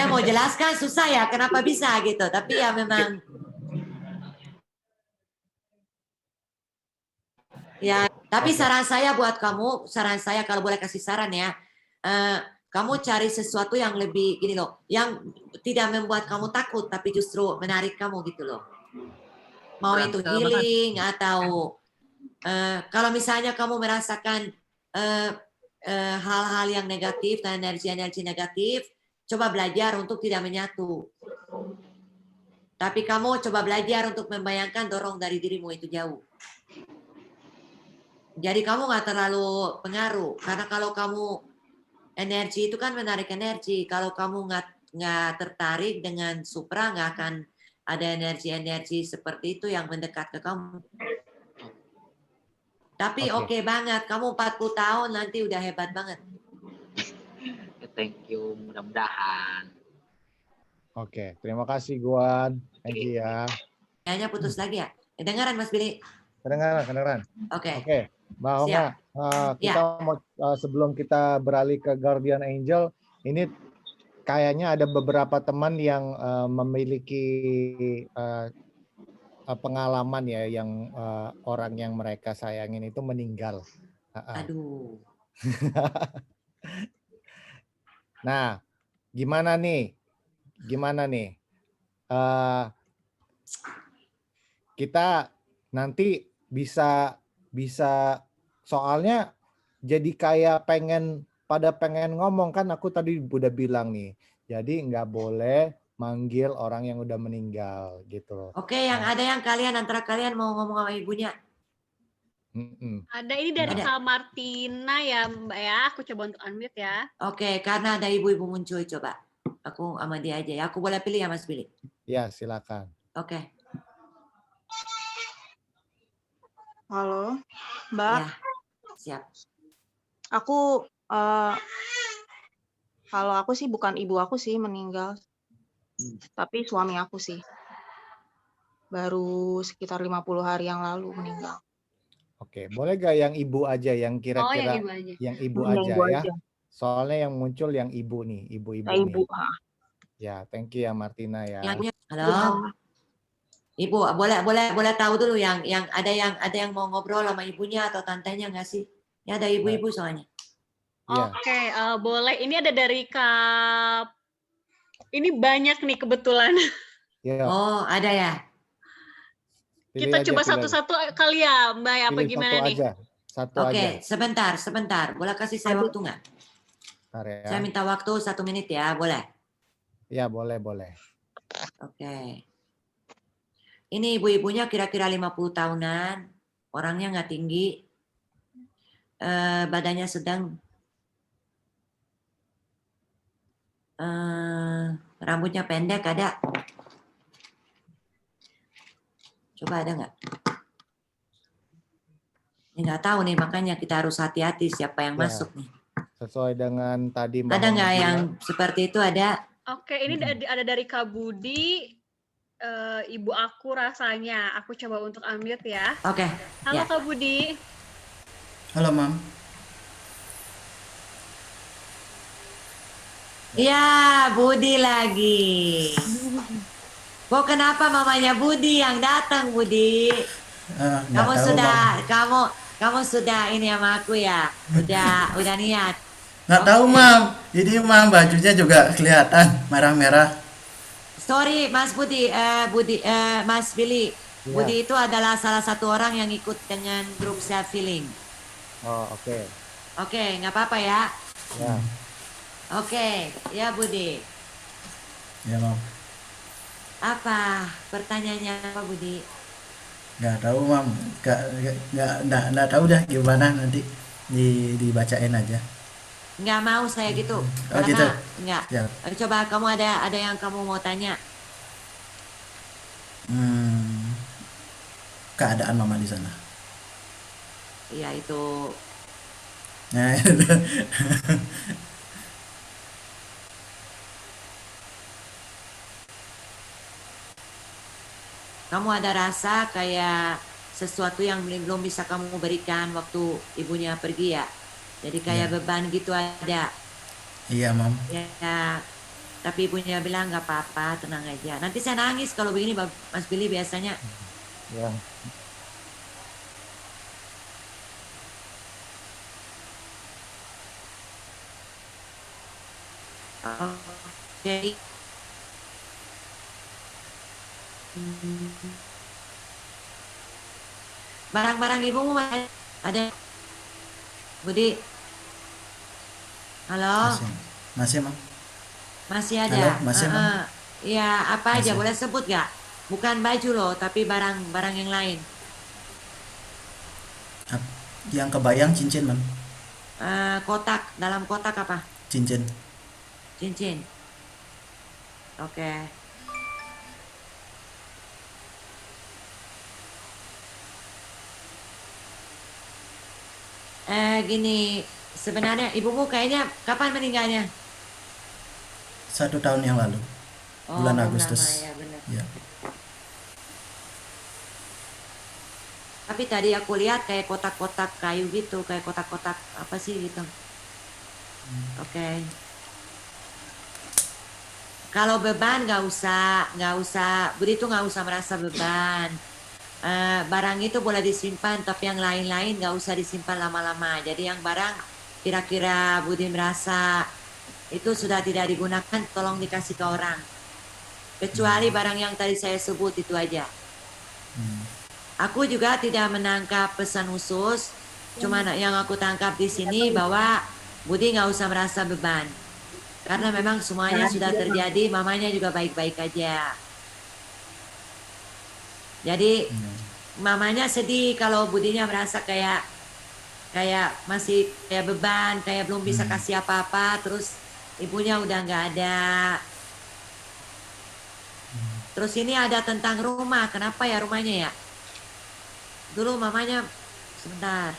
mau jelaskan susah ya kenapa bisa gitu. Tapi ya memang ya. Tapi saran saya buat kamu, saran saya kalau boleh kasih saran ya, kamu cari sesuatu yang lebih gini loh, yang tidak membuat kamu takut tapi justru menarik kamu gitu loh. Mau itu healing atau kalau misalnya kamu merasakan hal-hal yang negatif dan energi-energi negatif, coba belajar untuk tidak menyatu. Tapi kamu coba belajar untuk membayangkan dorong dari dirimu itu jauh. Jadi kamu nggak terlalu pengaruh, karena kalau kamu energi itu kan menarik energi. Kalau kamu nggak tertarik dengan supra, nggak akan ada energi-energi seperti itu yang mendekat ke kamu. Tapi oke banget, kamu 40 tahun nanti udah hebat banget. Thank you, mudah-mudahan. Oke, terima kasih Guan. Thank you ya. Kayaknya putus lagi ya. Kedengaran Mas Billy? Kedengaran. Oke. Mbak Honga, kita mau sebelum kita beralih ke Guardian Angel, ini kayaknya ada beberapa teman yang memiliki pengalaman ya, yang orang yang mereka sayangin itu meninggal. Aduh. Nah, gimana nih? Kita nanti bisa soalnya jadi kayak pengen ngomong kan, aku tadi udah bilang nih. Jadi nggak boleh manggil orang yang udah meninggal gitu loh. Oke, yang ada yang antara kalian mau ngomong sama ibunya? Ada, ini dari Kak Martina ya Mbak ya. Aku coba untuk unmute ya. Oke, karena ada ibu-ibu muncul, coba. Aku sama dia aja ya. Aku boleh pilih ya Mas Billy? Ya, silakan. Oke. Halo, Mbak. Ya, siap. Aku, kalau aku sih bukan ibu aku sih meninggal, tapi suami aku sih. Baru sekitar 50 hari yang lalu meninggal. Oke, boleh gak yang ibu aja, yang Oh, yang kira-kira ibu aja. yang ibu Yang aja ibu ya. aja. Soalnya yang muncul yang ibu nih, ibu-ibu Ya, ibu. nih. Ya, thank you ya Martina ya. Yang halo. Ibu, boleh tahu dulu yang ada yang mau ngobrol sama ibunya atau tantenya nggak sih? Ya ada ibu-ibu soalnya. Iya. Oke, boleh. Ini ada dari Kak. Ini banyak nih kebetulan. Iya. Oh, ada ya. Pilih Kita aja, coba pilih aja. satu-satu kali ya, Mbak. Apa Pilih gimana satu nih? aja. Satu Oke, aja. sebentar. Boleh kasih saya waktu nggak? Bentar ya. Saya minta waktu 1 menit ya, boleh? Ya, boleh. Oke. Ini ibu-ibunya kira-kira 50 tahunan, orangnya nggak tinggi, badannya sedang, rambutnya pendek ada. Coba ada nggak? Ini nggak tahu nih, makanya kita harus hati-hati siapa yang masuk nih. Sesuai dengan tadi Mbak Ada nggak Hong yang bilang. seperti itu ada? Oke, ini ada dari Kak Budi. Ibu aku rasanya. Aku coba untuk unmute ya. Oke. Halo Ya. Kak Budi. Halo, Mam. Iya, Budi lagi. Kok kenapa mamanya Budi yang datang, Budi? Kamu sudah ini sama aku ya? Udah niat. Nggak tahu, Mam. Jadi Mam bajunya juga kelihatan merah-merah. Sorry, Mas Budi, Mas Billy. Ya. Budi itu adalah salah satu orang yang ikut dengan grup Self Healing. Oh, oke. Oke, nggak apa-apa ya. Ya. Oke, ya Budi. Ya, Mam. Apa pertanyaannya apa Budi? Nggak tahu, Mam. Nggak tahu dah gimana nanti dibacain aja. Nggak mau saya gitu. Oh, gitu. Nggak. Ya. Coba kamu ada yang kamu mau tanya? Keadaan Mama di sana. Iya itu. Nah, Kamu ada rasa kayak sesuatu yang belum bisa kamu berikan waktu ibunya pergi ya? Jadi kayak beban gitu ada. iya, Mam. Ya, tapi ibunya bilang nggak apa-apa, tenang aja. Nanti saya nangis kalau begini, Mas Billy biasanya. Ya. Oke. Barang-barang ibumu ada? Budi? Halo? Masih, Mam. Masih ada? Halo, masih, Mam. Iya, apa aja? Masih. Boleh sebut nggak? Bukan baju loh, tapi barang-barang yang lain. Yang kebayang cincin, Mam. Kotak, dalam kotak apa? Cincin. Cincin. Oke. Gini, sebenarnya ibumu kayaknya kapan meninggalnya? 1 tahun yang lalu. Bulan Agustus. Lama, ya, benar. Ya. Tapi tadi aku lihat kayak kotak-kotak kayu gitu, kayak kotak-kotak apa sih gitu. Oke. Kalau beban nggak usah, Budi itu nggak usah merasa beban. Barang itu boleh disimpan, tapi yang lain-lain nggak usah disimpan lama-lama. Jadi yang barang kira-kira Budi merasa itu sudah tidak digunakan, tolong dikasih ke orang. Kecuali barang yang tadi saya sebut itu aja. Aku juga tidak menangkap pesan khusus, cuma yang aku tangkap di sini bahwa Budi nggak usah merasa beban. Karena memang semuanya sudah terjadi, mamanya juga baik-baik aja. Jadi mamanya sedih kalau Budinya merasa kayak masih kayak beban, kayak belum bisa kasih apa-apa, terus ibunya udah nggak ada. Terus ini ada tentang rumah, kenapa ya rumahnya ya? Dulu mamanya, sebentar.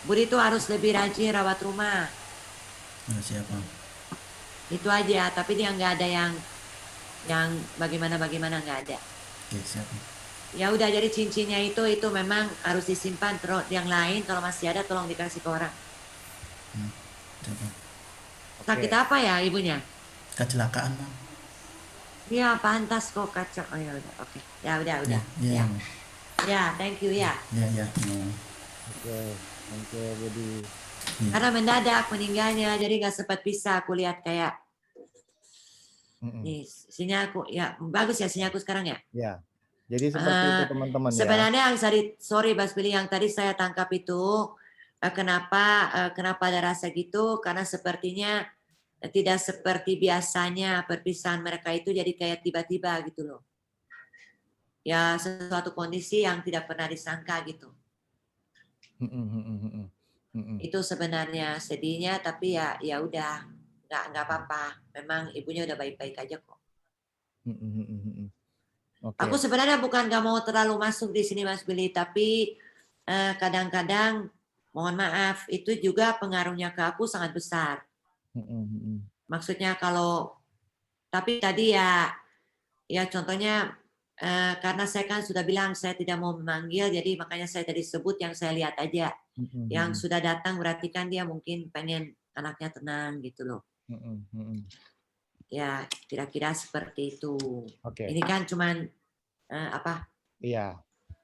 Budi itu harus lebih rajin rawat rumah. Siap, Mam. Itu aja, tapi dia nggak ada yang bagaimana nggak ada. Oke, siap. Ya udah, jadi cincinnya itu memang harus disimpan. Terus yang lain kalau masih ada tolong dikasih ke orang. Sakit apa ya ibunya? Kecelakaan, Mam. Iya, pantas kok kacau. Oh ya udah, oke. Ya udah. Ya. Ya, thank you ya. Ya. Oke, thank you Budi. Karena mendadak meninggalnya, jadi nggak sempat bisa aku lihat kayak nih sinyaku. Ya bagus ya sinyaku sekarang ya. Ya, jadi seperti itu teman-teman ya. Sebenarnya yang sorry Bas Billy, yang tadi saya tangkap itu kenapa ada rasa gitu, karena sepertinya tidak seperti biasanya perpisahan mereka itu, jadi kayak tiba-tiba gitu loh. Ya sesuatu kondisi yang tidak pernah disangka gitu. Itu sebenarnya sedihnya, tapi ya udah nggak apa-apa. Memang ibunya udah baik-baik aja kok. Okay. Aku sebenarnya bukan nggak mau terlalu masuk di sini Mas Billy, tapi kadang-kadang mohon maaf itu juga pengaruhnya ke aku sangat besar. Maksudnya tapi tadi ya contohnya karena saya kan sudah bilang saya tidak mau memanggil, jadi makanya saya tadi sebut yang saya lihat aja. Yang sudah datang berarti kan dia mungkin pengen anaknya tenang gitu loh. Ya kira-kira seperti itu. Okay. Ini kan cuman apa? Iya.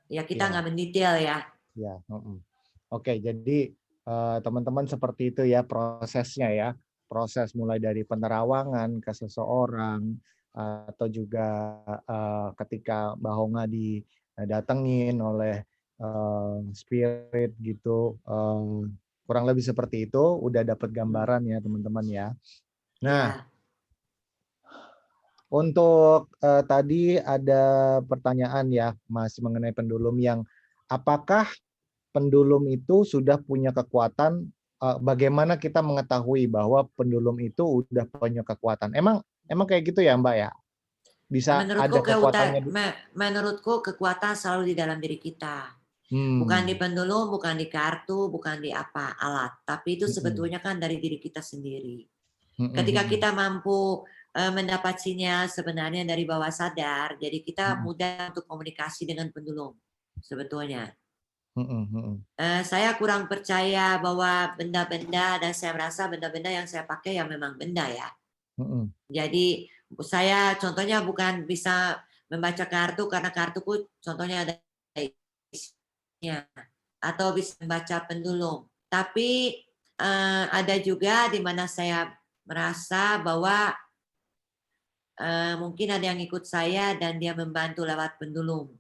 Ya kita nggak mendetail ya. Iya. Oke, jadi teman-teman seperti itu ya prosesnya ya. Proses mulai dari penerawangan ke seseorang atau juga ketika Mbak Honga didatengin oleh spirit gitu, kurang lebih seperti itu. Udah dapat gambaran ya teman-teman ya. Nah, untuk tadi ada pertanyaan ya masih mengenai pendulum yang apakah pendulum itu sudah punya kekuatan? Bagaimana kita mengetahui bahwa pendulum itu udah punya kekuatan? Emang kayak gitu ya Mbak ya? Bisa ada kekuatannya? Menurutku kekuatan selalu di dalam diri kita. Bukan di pendulum, bukan di kartu, bukan di apa alat, tapi itu sebetulnya kan dari diri kita sendiri. Ketika kita mampu mendapat sinyal sebenarnya dari bawah sadar, jadi kita mudah untuk komunikasi dengan pendulum sebetulnya. Saya kurang percaya bahwa benda-benda, dan saya merasa benda-benda yang saya pakai ya memang benda ya. Jadi saya contohnya bukan bisa membaca kartu karena kartuku contohnya ada isinya, atau bisa membaca pendulum. Tapi ada juga di mana saya merasa bahwa mungkin ada yang ikut saya dan dia membantu lewat pendulum.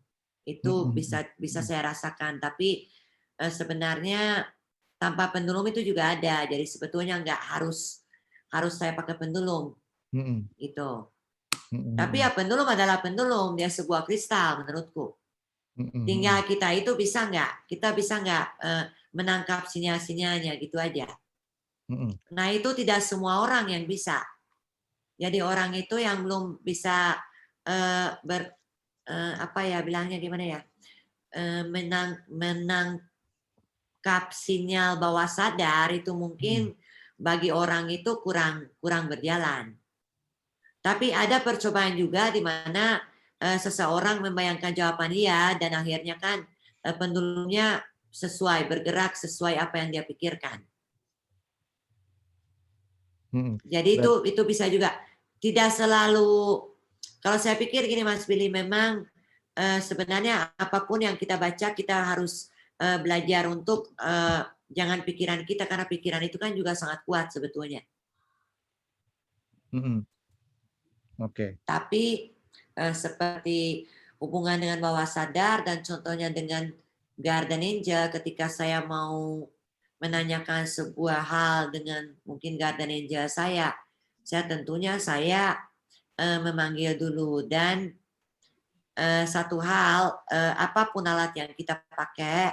Itu bisa saya rasakan, tapi sebenarnya tanpa pendulum itu juga ada, jadi sebetulnya nggak harus saya pakai pendulum gitu. Tapi ya pendulum adalah pendulum, dia sebuah kristal menurutku. Tinggal kita itu bisa nggak menangkap sinyal-sinyalnya gitu aja. Nah itu tidak semua orang yang bisa. Jadi orang itu yang belum bisa apa ya bilangnya gimana ya, menangkap sinyal bawah sadar itu mungkin bagi orang itu kurang berjalan. Tapi ada percobaan juga di mana seseorang membayangkan jawaban iya dan akhirnya kan pendulumnya bergerak sesuai apa yang dia pikirkan. Jadi itu bisa juga, tidak selalu. Kalau saya pikir gini Mas Billy, memang sebenarnya apapun yang kita baca kita harus belajar untuk jangan pikiran kita, karena pikiran itu kan juga sangat kuat sebetulnya. Oke. Tapi seperti hubungan dengan bawah sadar dan contohnya dengan Guardian Angel, ketika saya mau menanyakan sebuah hal dengan mungkin Guardian Angel saya tentunya memanggil dulu. Dan satu hal, apapun alat yang kita pakai,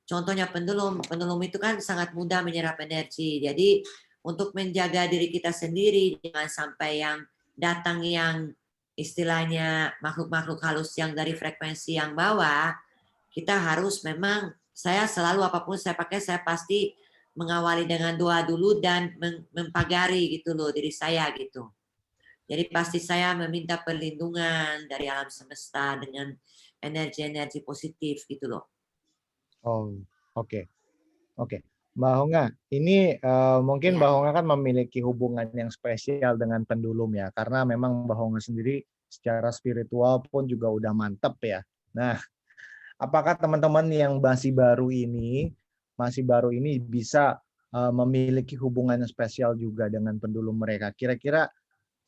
contohnya pendulum itu kan sangat mudah menyerap energi. Jadi untuk menjaga diri kita sendiri jangan sampai yang datang yang istilahnya makhluk-makhluk halus yang dari frekuensi yang bawah, kita harus memang, saya selalu apapun saya pakai saya pasti mengawali dengan doa dulu dan mempagari gitu loh diri saya gitu. Jadi pasti saya meminta perlindungan dari alam semesta dengan energi-energi positif gitu loh. Oh, oke. Oke. Mbak Honga, ini mungkin Ya. Mbak Honga kan memiliki hubungan yang spesial dengan pendulum ya, karena memang Mbak Honga sendiri secara spiritual pun juga udah mantep ya. Nah, apakah teman-teman yang masih baru ini bisa memiliki hubungan yang spesial juga dengan pendulum mereka? Kira-kira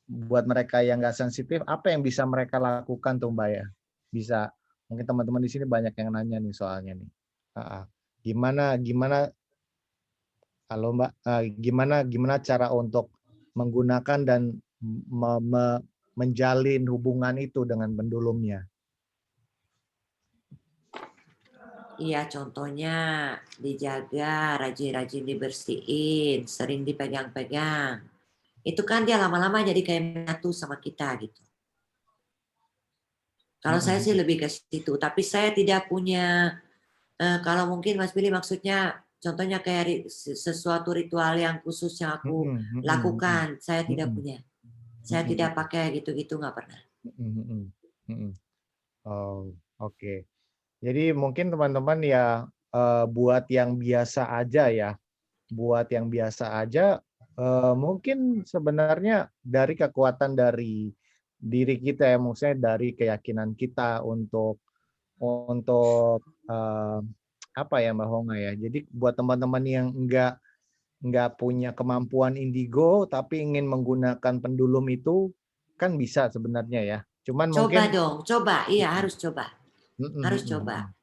buat mereka yang nggak sensitif, apa yang bisa mereka lakukan tuh Mbak ya? Bisa, mungkin teman-teman di sini banyak yang nanya nih soalnya nih. Gimana Halo Mbak, gimana cara untuk menggunakan dan menjalin hubungan itu dengan pendulumnya? Iya, contohnya dijaga, rajin-rajin dibersihin, sering dipegang-pegang. Itu kan dia lama-lama jadi kayak menyatu sama kita gitu. Kalau saya sih lebih ke situ, tapi saya tidak punya, kalau mungkin Mas Billy maksudnya contohnya kayak sesuatu ritual yang khusus yang aku lakukan, saya tidak punya. Saya tidak pakai gitu-gitu, nggak pernah. Oh, oke. Jadi mungkin teman-teman ya buat yang biasa aja, mungkin sebenarnya dari kekuatan dari diri kita ya, maksudnya dari keyakinan kita untuk apa ya Mbak Honga ya. Jadi buat teman-teman yang nggak punya kemampuan indigo tapi ingin menggunakan pendulum itu kan bisa sebenarnya ya. Cuman Coba mungkin dong, coba. Iya, harus coba. Harus coba.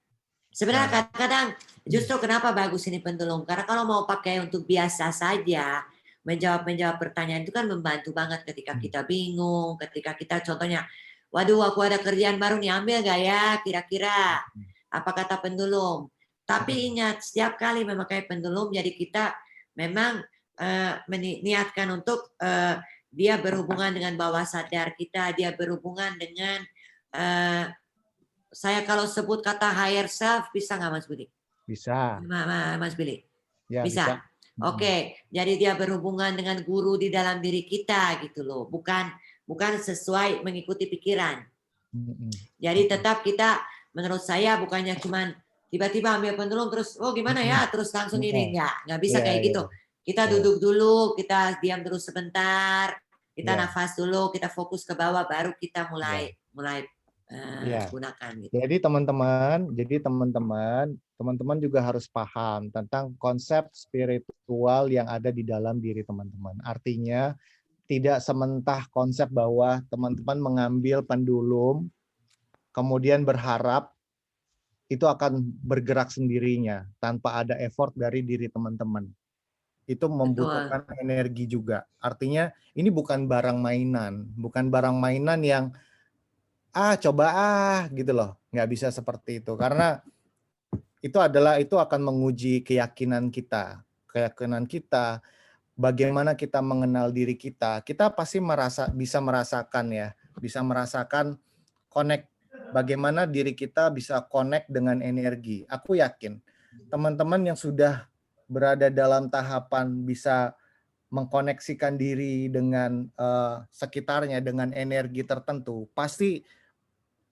Sebenarnya kadang-kadang justru kenapa bagus ini pendulum? Karena kalau mau pakai untuk biasa saja, menjawab pertanyaan itu kan membantu banget ketika kita bingung, ketika kita contohnya, waduh aku ada kerjaan baru nih, ambil gak ya kira-kira? Apa kata pendulum? Tapi ingat, setiap kali memakai pendulum, jadi kita memang niatkan untuk dia berhubungan dengan bawah sadar kita, dia berhubungan dengan saya kalau sebut kata higher self, bisa nggak Mas Billy? Bisa. Mas Billy? Ya, bisa. Oke, jadi dia berhubungan dengan guru di dalam diri kita gitu loh, bukan sesuai mengikuti pikiran. Jadi tetap kita, menurut saya bukannya cuman tiba-tiba ambil pendulum terus, oh gimana ya, terus langsung ini, nggak bisa kayak gitu. Kita duduk dulu, kita diam dulu sebentar, kita nafas dulu, kita fokus ke bawah, baru kita mulai gunakan gitu. Jadi teman-teman juga harus paham tentang konsep spiritual yang ada di dalam diri teman-teman. Artinya tidak sementah konsep bahwa teman-teman mengambil pendulum kemudian berharap itu akan bergerak sendirinya tanpa ada effort dari diri teman-teman. Itu membutuhkan energi juga. Artinya ini bukan barang mainan yang coba gitu loh, nggak bisa seperti itu karena itu akan menguji keyakinan kita, bagaimana kita mengenal diri kita pasti bisa merasakan connect, bagaimana diri kita bisa connect dengan energi. Aku yakin teman-teman yang sudah berada dalam tahapan bisa mengkoneksikan diri dengan sekitarnya dengan energi tertentu pasti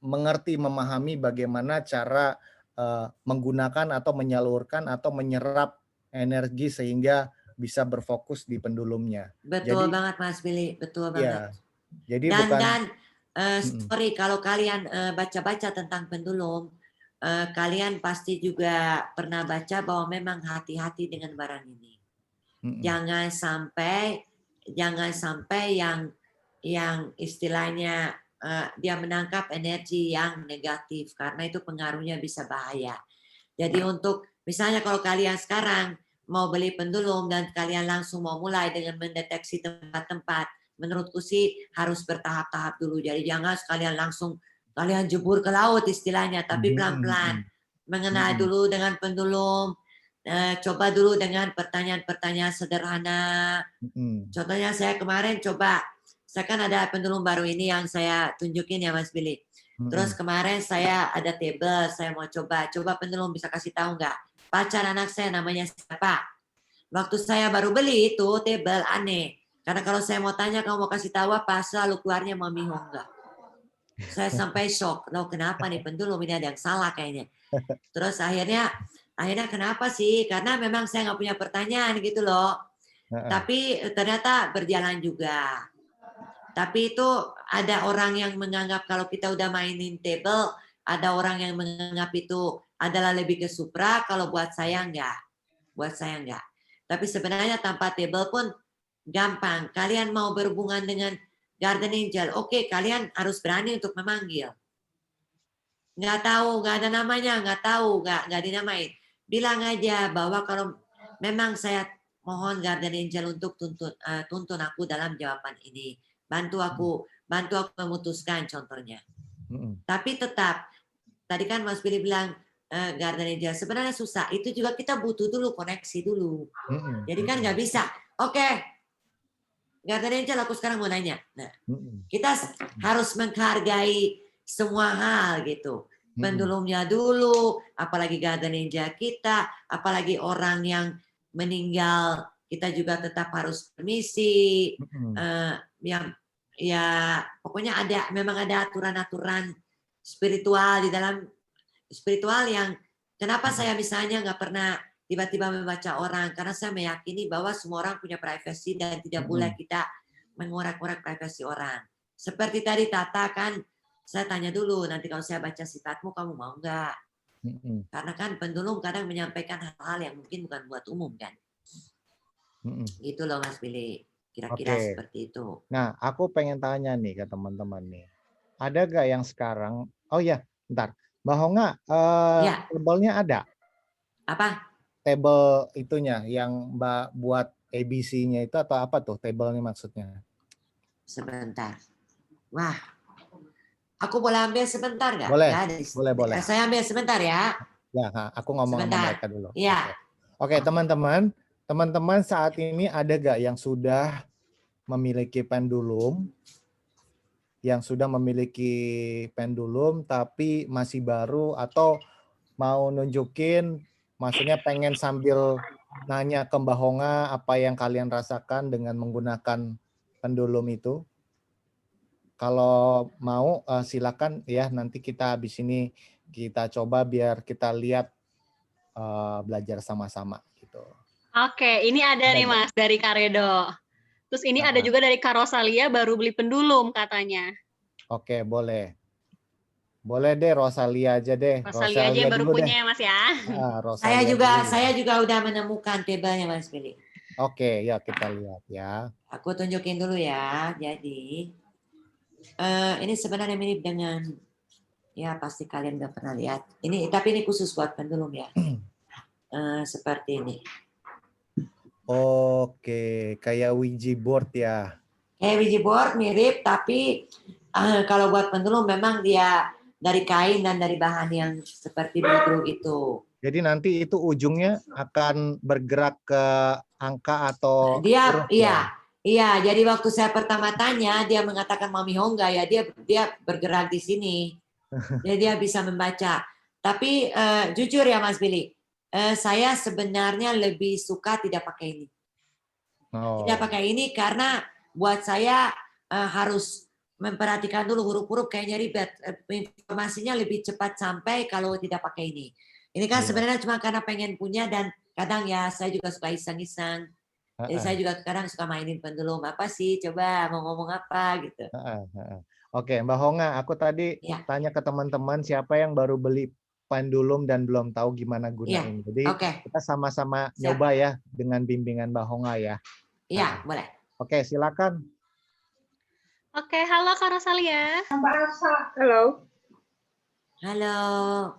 mengerti, memahami bagaimana cara menggunakan atau menyalurkan atau menyerap energi sehingga bisa berfokus di pendulumnya. Betul banget Mas Billy, betul banget. Jadi sorry kalau kalian baca-baca tentang pendulum, kalian pasti juga pernah baca bahwa memang hati-hati dengan barang ini. Jangan sampai yang istilahnya dia menangkap energi yang negatif karena itu pengaruhnya bisa bahaya. Jadi untuk misalnya kalau kalian sekarang mau beli pendulum dan kalian langsung mau mulai dengan mendeteksi tempat-tempat, menurutku sih harus bertahap-tahap dulu. Jadi jangan sekalian langsung kalian jebur ke laut istilahnya, tapi pelan-pelan mengenal dulu dengan pendulum. Coba dulu dengan pertanyaan-pertanyaan sederhana. Contohnya saya kemarin saya kan ada pendulum baru ini yang saya tunjukin ya Mas Billy. Terus kemarin saya ada table, saya mau coba pendulum bisa kasih tahu nggak? Pacar anak saya namanya siapa? Waktu saya baru beli itu table aneh. Karena kalau saya mau tanya, kamu mau kasih tahu apa, selalu keluarnya Mami Hongga. Saya sampai shock. Loh kenapa nih pendulum ini ada yang salah kayaknya. Terus akhirnya kenapa sih? Karena memang saya nggak punya pertanyaan gitu loh. Tapi ternyata berjalan juga. Tapi itu ada orang yang menganggap kalau kita udah mainin table, ada orang yang menganggap itu adalah lebih ke supra, kalau buat saya enggak. Buat saya enggak. Tapi sebenarnya tanpa table pun gampang. Kalian mau berhubungan dengan Garden Angel, oke, kalian harus berani untuk memanggil. Nggak tahu, nggak ada namanya, nggak tahu, nggak dinamain. Bilang aja bahwa kalau memang saya mohon Garden Angel untuk tuntun aku dalam jawaban ini. Bantu aku memutuskan contohnya. Tapi tetap, tadi kan Mas Billy bilang, Garden Angel sebenarnya susah. Itu juga kita butuh dulu koneksi dulu. Jadi kan nggak bisa. Oke, Garden Angel aku sekarang mau nanya. Nah, kita harus menghargai semua hal gitu. Pendulumnya dulu, apalagi Garden Angel kita, apalagi orang yang meninggal, kita juga tetap harus permisi. Ya pokoknya memang ada aturan-aturan spiritual di dalam spiritual yang kenapa saya misalnya nggak pernah tiba-tiba membaca orang, karena saya meyakini bahwa semua orang punya privasi dan tidak boleh kita mengorek-orek privasi orang. Seperti tadi Tata kan, saya tanya dulu, nanti kalau saya baca sifatmu kamu mau nggak? Karena kan pendulum kadang menyampaikan hal-hal yang mungkin bukan buat umum kan. Gitu loh Mas Billy, kira-kira seperti itu. Nah, aku pengen tanya nih ke teman-teman nih. Ada gak yang sekarang, oh ya, bentar. Mbak Honga, table-nya ada? Apa? Table itunya, yang Mbak buat ABC-nya itu atau apa tuh table-nya maksudnya? Sebentar. Wah, aku boleh ambil sebentar nggak? Boleh, nggak boleh. Saya ambil sebentar ya. Ya, aku ngomong sama mereka dulu. Ya. Oke, teman-teman saat ini ada gak yang sudah memiliki pendulum? Yang sudah memiliki pendulum tapi masih baru atau mau nunjukin, maksudnya pengen sambil nanya ke Mbak Honga apa yang kalian rasakan dengan menggunakan pendulum itu? Kalau mau silakan ya, nanti kita habis ini kita coba biar kita lihat belajar sama-sama gitu. Oke, ini ada nih Mas dari Karedo. Terus ini ada juga dari Kak Rosalia baru beli pendulum katanya. Oke, boleh. Boleh deh Rosalia aja deh. Rosalia aja yang baru punya ya Mas ya. Saya juga udah menemukan table-nya Mas Billy. Oke, ya kita lihat ya. Aku tunjukin dulu ya. Jadi ini sebenarnya mirip dengan, ya pasti kalian udah pernah lihat. Tapi ini khusus buat pendulum ya. Seperti ini. Oke, kayak Ouija board ya. Kayak Ouija board mirip, tapi kalau buat pendulum memang dia dari kain dan dari bahan yang seperti budruk itu. Jadi nanti itu ujungnya akan bergerak ke angka atau dia iya. Jadi waktu saya pertama tanya, dia mengatakan Mami Hongga ya, dia bergerak di sini. Jadi dia bisa membaca. Tapi jujur ya Mas Billy, saya sebenarnya lebih suka tidak pakai ini. Tidak pakai ini karena buat saya harus memperhatikan dulu huruf-huruf kayaknya ribet. Informasinya lebih cepat sampai kalau tidak pakai ini. Ini kan sebenarnya cuma karena pengen punya dan kadang ya saya juga suka iseng-iseng. Jadi saya juga kadang suka mainin pendulum. Apa sih? Coba mau ngomong apa gitu. Oke, Mbak Honga, aku tadi tanya ke teman-teman siapa yang baru beli pendulum dan belum tahu gimana gunain. Jadi kita sama-sama nyoba ya dengan bimbingan Mbak Honga ya. Iya, boleh. Oke, silakan. Oke, halo Kak Rosalia. Halo. Halo.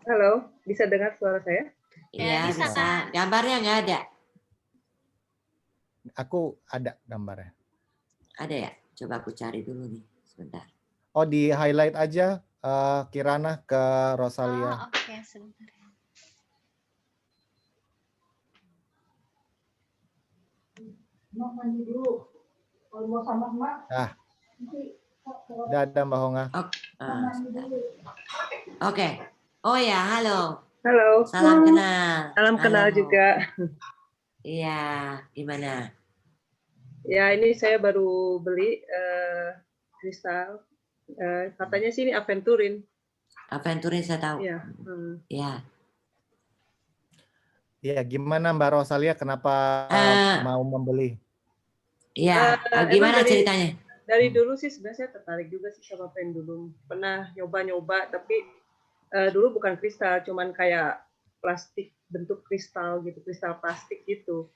Halo, bisa dengar suara saya? Iya, bisa. Gambarnya nggak ada? Aku ada gambarnya. Ada ya? Coba aku cari dulu nih, sebentar. Oh, di highlight aja Kirana ke Rosalia. Oke, sebentar. Mau mandi dulu. Kalau mau sama-sama. Udah ada Mbak Honga. Oke. Oh ya, halo. Halo. Salam kenal. Salam kenal juga. Iya, gimana? Ya, ini saya baru beli kristal. Katanya sih ini aventurin. Aventurin saya tahu. Iya. Ya. Iya, gimana Mbak Rosalia kenapa mau membeli? Iya, gimana ceritanya? Dari dulu sih sebenarnya saya tertarik juga sih sama pendulum. Pernah nyoba-nyoba, tapi dulu bukan kristal, cuman kayak plastik, bentuk kristal gitu, kristal plastik gitu.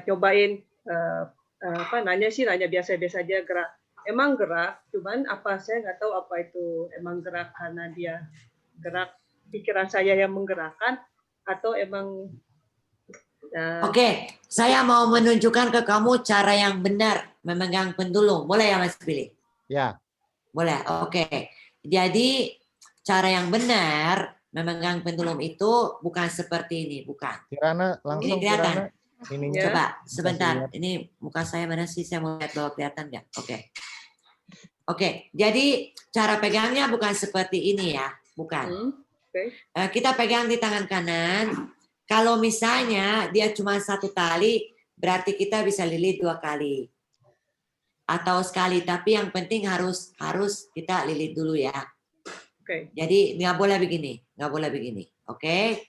Cobain nanya biasa-biasa aja, gerak. Emang gerak, cuman saya nggak tahu apa itu emang gerak karena dia gerak pikiran saya yang menggerakkan atau emang Oke, saya mau menunjukkan ke kamu cara yang benar memegang pendulum. Boleh ya Mas Billy? Ya. Boleh, oke. Jadi cara yang benar memegang pendulum itu bukan seperti ini, bukan. Kirana langsung. Ini kelihatan. Ininya. Coba sebentar. Ini muka saya mana sih? Saya mau lihat bahwa kelihatan nggak? Oke. Oke. Jadi cara pegangnya bukan seperti ini ya, bukan. Kita pegang di tangan kanan. Kalau misalnya dia cuma satu tali, berarti kita bisa lilit 2 kali. Atau sekali, tapi yang penting harus kita lilit dulu ya. Jadi nggak boleh begini, oke?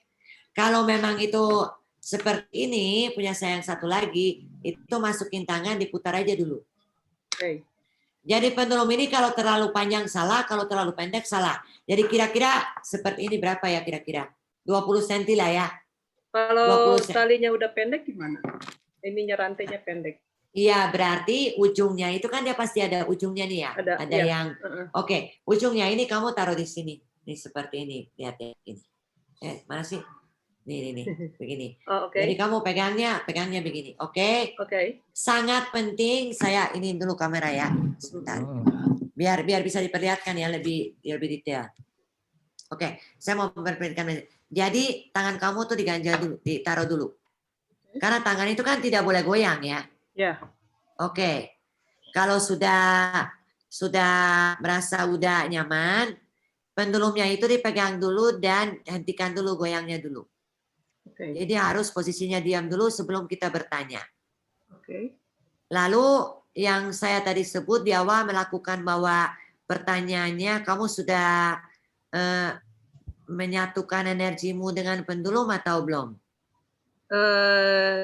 Kalau memang itu seperti ini, punya saya yang satu lagi, itu masukin tangan, diputar aja dulu. Jadi pendulum ini kalau terlalu panjang salah, kalau terlalu pendek salah. Jadi kira-kira seperti ini berapa ya kira-kira? 20 cm lah ya. Kalau talinya udah pendek gimana? Ininya rantainya pendek. Iya, berarti ujungnya itu kan dia pasti ada ujungnya nih ya. Ada ya. yang Oke, ujungnya ini kamu taruh di sini. Nih seperti ini, lihat ya ini. Mana sih? Nih, begini. Jadi kamu pegangnya begini. Oke? Sangat penting, saya ini dulu kamera ya. Sebentar. Biar bisa diperlihatkan ya lebih detail. Oke, saya mau memperlihatkan. Jadi tangan kamu tuh diganjal dulu, ditaruh dulu. Karena tangan itu kan tidak boleh goyang ya. Ya. Oke. Kalau sudah merasa udah nyaman, pendulumnya itu dipegang dulu dan hentikan dulu goyangnya dulu. Jadi harus posisinya diam dulu sebelum kita bertanya. Lalu yang saya tadi sebut di awal melakukan bahwa pertanyaannya kamu sudah menyatukan energimu dengan pendulum atau belum?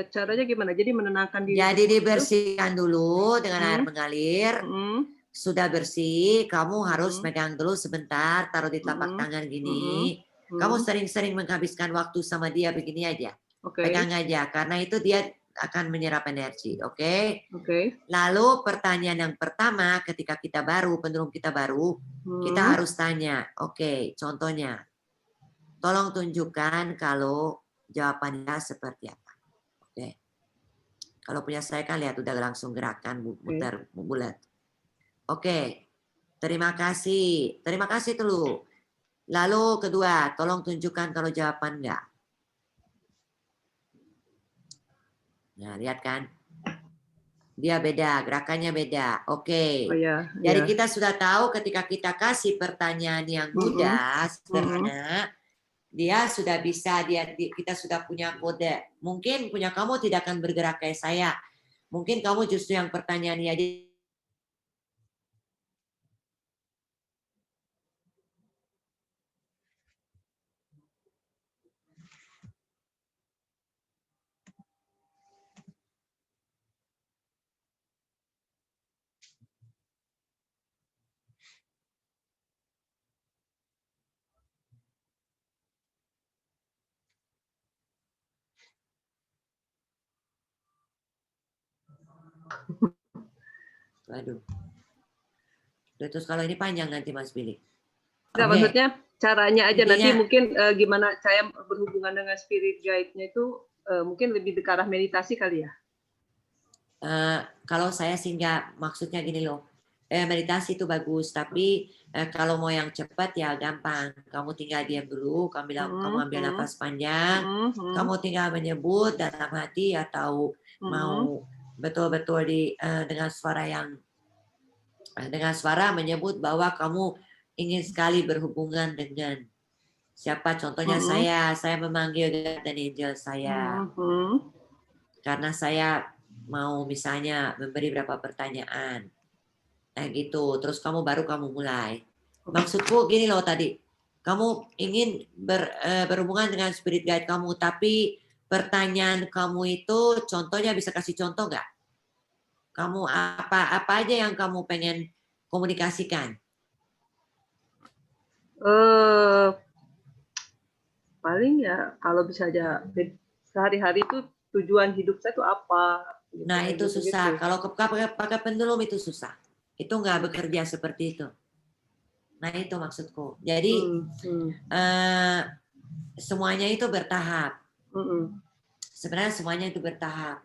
Caranya gimana? Jadi menenangkan diri. Jadi dibersihkan dulu dengan air mengalir. Sudah bersih, kamu harus megang dulu sebentar, taruh di telapak tangan gini. Kamu sering-sering menghabiskan waktu sama dia begini aja. Pegang aja, karena itu dia akan menyerap energi. Oke? Lalu pertanyaan yang pertama ketika kita baru, pendulum kita baru, kita harus tanya. Oke, contohnya. Tolong tunjukkan kalau jawabannya seperti apa. Oke. Kalau punya saya kan lihat udah langsung gerakan muter bulat. Oke. Terima kasih. Terima kasih dulu. Lalu kedua, tolong tunjukkan kalau jawaban enggak. Nah, lihat kan? Dia beda, gerakannya beda. Oke. Jadi kita sudah tahu ketika kita kasih pertanyaan yang mudah, sederhana, dia sudah bisa, kita sudah punya kode. Mungkin punya kamu tidak akan bergerak kayak saya. Mungkin kamu justru yang pertanyaannya aja. Waduh. Terus kalau ini panjang nanti Mas Billy. Enggak, maksudnya caranya aja nanti mungkin gimana saya berhubungan dengan spirit guide-nya itu mungkin lebih ke arah meditasi kali ya. Kalau saya sih enggak, maksudnya gini loh. Meditasi itu bagus, tapi kalau mau yang cepat ya gampang. Kamu tinggal diam dulu, kamu ambil nafas panjang, kamu tinggal menyebut dalam hati atau mau betul-betul dengan suara menyebut bahwa kamu ingin sekali berhubungan dengan siapa. Contohnya saya memanggil dan angel saya. karena saya mau misalnya memberi beberapa pertanyaan. Nah gitu, terus kamu mulai. Maksudku gini loh tadi, kamu ingin berhubungan dengan spirit guide kamu, tapi pertanyaan kamu itu contohnya bisa kasih contoh nggak? Kamu apa aja yang kamu pengen komunikasikan? Paling ya kalau bisa aja sehari-hari itu tujuan hidup saya itu apa. Gitu. Nah itu susah. Kalau pakai pendulum itu susah. Itu nggak bekerja seperti itu. Nah itu maksudku. Jadi semuanya itu bertahap. Sebenarnya semuanya itu bertahap.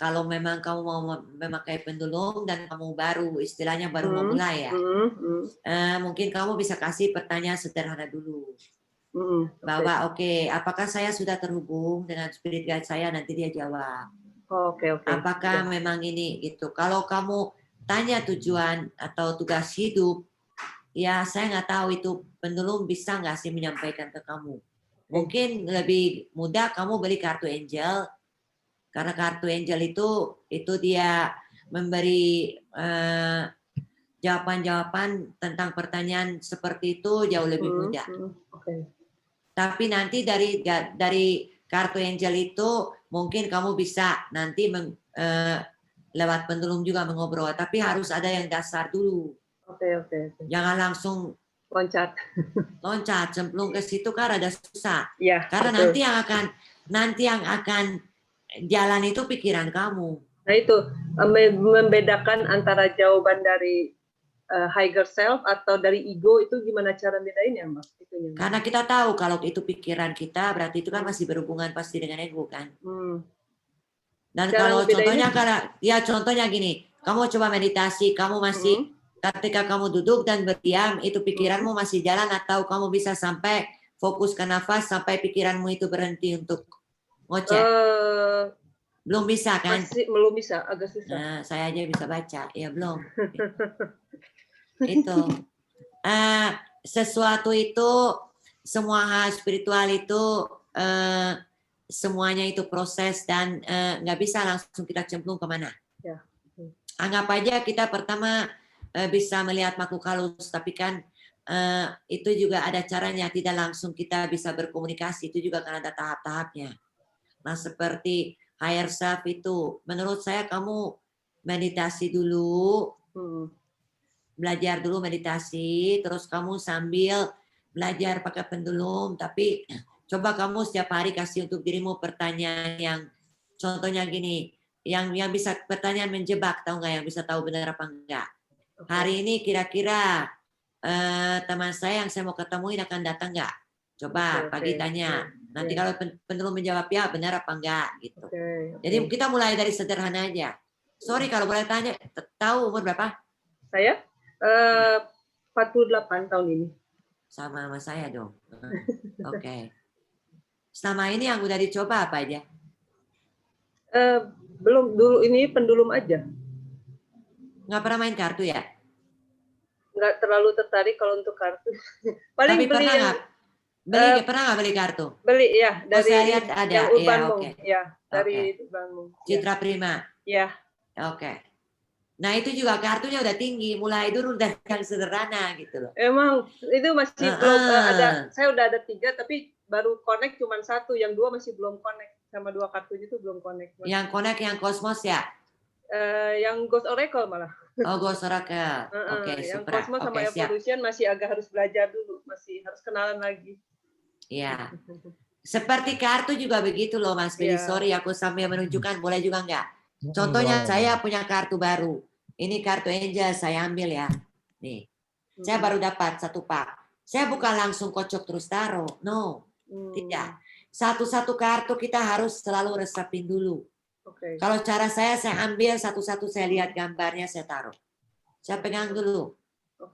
Kalau memang kamu mau memakai pendulum dan kamu istilahnya baru mau mulai ya, mungkin kamu bisa kasih pertanyaan sederhana dulu. Bahwa oke, apakah saya sudah terhubung dengan spirit guide saya? Nanti dia jawab. Apakah memang ini gitu? Kalau kamu tanya tujuan atau tugas hidup, ya saya nggak tahu itu pendulum bisa nggak sih menyampaikan ke kamu. Mungkin lebih mudah kamu beli kartu angel, karena kartu angel itu dia memberi jawaban-jawaban tentang pertanyaan seperti itu jauh lebih mudah. Tapi nanti dari kartu angel itu mungkin kamu bisa nanti lewat pendulum juga mengobrol, tapi harus ada yang dasar dulu. Jangan langsung loncat cemplung ke situ kan ada susah. Ya, karena betul. nanti yang akan jalan itu pikiran kamu. Nah itu membedakan antara jawaban dari higher self atau dari ego itu gimana cara bedainnya, Mbak? Karena kita tahu kalau itu pikiran kita berarti itu kan masih berhubungan pasti dengan ego kan. Dan cara kalau contohnya gini, kamu coba meditasi, kamu masih ketika kamu duduk dan berdiam itu pikiranmu masih jalan atau kamu bisa sampai fokus ke nafas sampai pikiranmu itu berhenti untuk ngoceh. Belum bisa kan? Belum bisa, agak susah. Nah, saya aja bisa baca, ya belum. Itu sesuatu itu semua hal spiritual itu semuanya itu proses dan nggak bisa langsung kita cemplung kemana. Ya. Anggap aja kita pertama bisa melihat makhluk halus, tapi kan itu juga ada caranya, tidak langsung kita bisa berkomunikasi, itu juga kan ada tahap-tahapnya. Nah seperti higher self itu, menurut saya kamu meditasi dulu, belajar dulu meditasi, terus kamu sambil belajar pakai pendulum, tapi coba kamu setiap hari kasih untuk dirimu pertanyaan yang contohnya gini, yang bisa pertanyaan menjebak, tahu nggak, yang bisa tahu benar apa enggak. Hari ini kira-kira teman saya yang saya mau ketemuin akan datang nggak? Coba pagi tanya. Nanti kalau pendulum menjawab ya benar apa enggak gitu. Jadi kita mulai dari sederhana aja. Sorry kalau boleh tanya, tahu umur berapa? Saya 48 tahun ini. Sama saya dong. Oke. Selama ini yang udah dicoba apa aja? Belum, dulu ini pendulum aja. Nggak pernah main kartu ya? Nggak terlalu tertarik kalau untuk kartu. Paling tapi beli pernah nggak beli kartu? Beli ya, dari saya lihat ada. yang Urban Monk. Ya, dari Urban Monk. Citra Prima. Ya. Oke. Nah itu juga kartunya udah tinggi, mulai dulu dari yang sederhana gitu loh. Emang itu masih belum ada. Saya udah ada 3 tapi baru connect cuma 1, yang 2 masih belum connect, sama 2 kartunya itu belum connect. Yang connect yang Cosmos ya? Yang Ghost Oracle malah. Oh Ghost Oracle. Oke, yang Cosmos sama Evolution masih agak harus belajar dulu, masih harus kenalan lagi. Iya. Seperti kartu juga begitu loh Mas Billy. Sorry aku sambil menunjukkan, boleh juga enggak? Contohnya saya punya kartu baru. Ini kartu Angel saya ambil ya. Nih. Saya baru dapat 1 pak. Saya bukan langsung kocok terus taruh. No. Tidak. Satu-satu kartu kita harus selalu resepin dulu. Kalau cara saya ambil satu-satu, saya lihat gambarnya, saya taruh. Saya pegang dulu.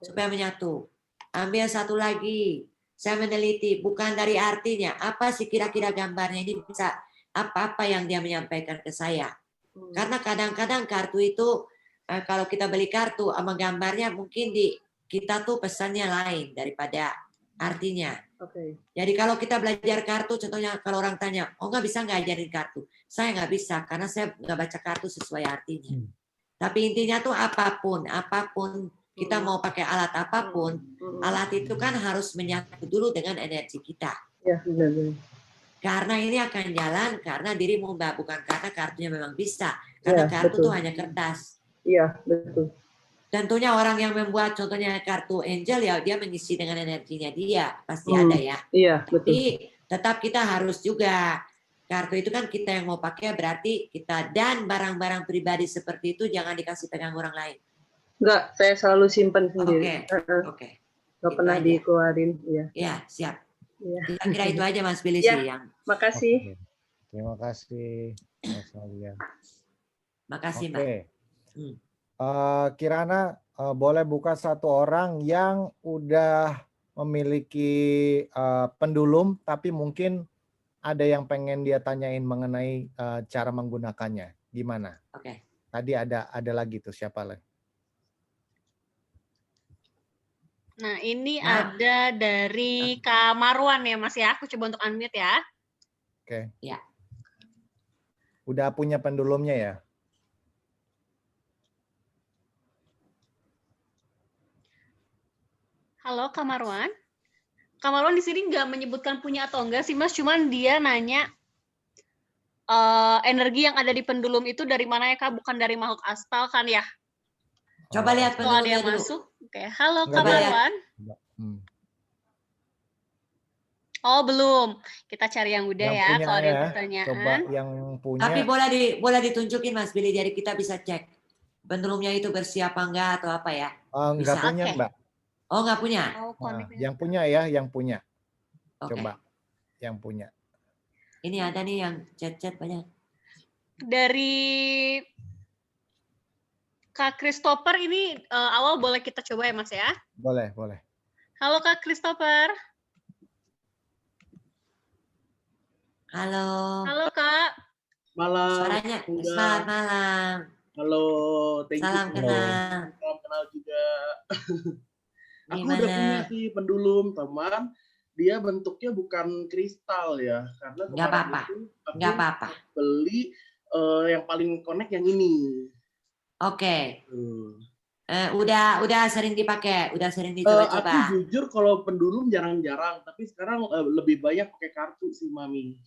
Supaya menyatu. Ambil satu lagi. Saya meneliti. Bukan dari artinya. Apa sih kira-kira gambarnya ini bisa. Apa-apa yang dia menyampaikan ke saya. Karena kadang-kadang kartu itu, kalau kita beli kartu sama gambarnya, mungkin kita tuh pesannya lain daripada artinya. Oke. Jadi kalau kita belajar kartu, contohnya kalau orang tanya, oh nggak bisa nggak ajarin kartu? Saya nggak bisa karena saya nggak baca kartu sesuai artinya. Tapi intinya tuh apapun kita mau pakai alat apapun, alat itu kan harus menyatu dulu dengan energi kita. Ya, benar. Karena ini akan jalan karena dirimu Mbak, bukan karena kartunya memang bisa. Karena Ya, kartu betul. tuh hanya kertas. Iya, betul. Tentunya orang yang membuat contohnya kartu angel ya dia mengisi dengan energinya dia pasti ada ya. Iya, betul. Tapi tetap kita harus juga kartu itu kan kita yang mau pakai berarti kita dan barang-barang pribadi seperti itu jangan dikasih pegang orang lain. Enggak, saya selalu simpan sendiri. Oke. Nggak pernah dikeluarin. Iya. Ya, siap. Iya. Kira-kira itu aja Mas Billy Ya, sih yang. Makasih. Terima kasih Mas Alia. Makasih Mbak. Kirana boleh buka satu orang yang udah memiliki pendulum tapi mungkin ada yang pengen dia tanyain mengenai cara menggunakannya. Gimana? Oke. Tadi ada lagi tuh siapa lagi? Nah, ini ada dari Kak Marwan ya, Mas ya. Aku coba untuk unmute ya. Oke. Ya. Udah punya pendulumnya ya? Halo Kak Marwan. Kak Marwan di sini nggak menyebutkan punya atau enggak sih Mas, cuman dia nanya energi yang ada di pendulum itu dari mana ya Kak? Bukan dari makhluk astral kan ya? Coba lihat Kalau pendulumnya dia dulu. masuk. Oke, halo Nggak Kak ada. Marwan. Oh belum. Kita cari yang udah Yang ya. punya Kalau ada yang ya. pertanyaan. Coba yang punya. Tapi boleh ditunjukin Mas Billy jadi kita bisa cek pendulumnya itu bersih apa enggak atau apa ya? Nggak Bisa. punya Oke. Mbak. Oh nggak punya. Oh, Yang punya ya, yang punya. Oke. Coba yang punya. Ini ada nih yang chat-chat banyak. Dari Kak Christopher ini awal boleh kita coba ya Mas ya. Boleh, boleh. Halo Kak Christopher. Halo. Halo Kak. Malam. Suaranya selamat malam. Halo, thank you. Salam kenal. Salam kenal juga. Aku Gimana? udah punya sih pendulum, teman. Dia bentuknya bukan kristal ya, karena Nggak apa-apa. Nggak apa-apa. Beli yang paling connect yang ini. Oke. Udah sering dipakai, udah sering dicoba-coba. Aku jujur kalau pendulum jarang-jarang, tapi sekarang lebih banyak pakai kartu sih Mami.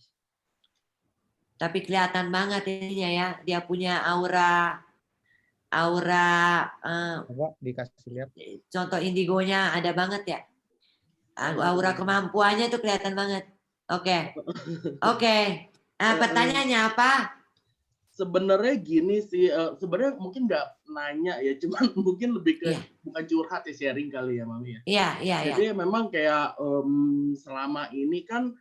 Tapi kelihatan banget ininya ya, dia punya aura. Coba dikasih lihat. Contoh indigonya ada banget ya. Aura kemampuannya itu kelihatan banget. Oke. Pertanyaannya apa? Sebenarnya gini sih, sebenarnya mungkin nggak nanya ya, cuman mungkin lebih ke bukan curhat ya, sharing kali ya Mami ya. Iya. Jadi memang kayak selama ini kan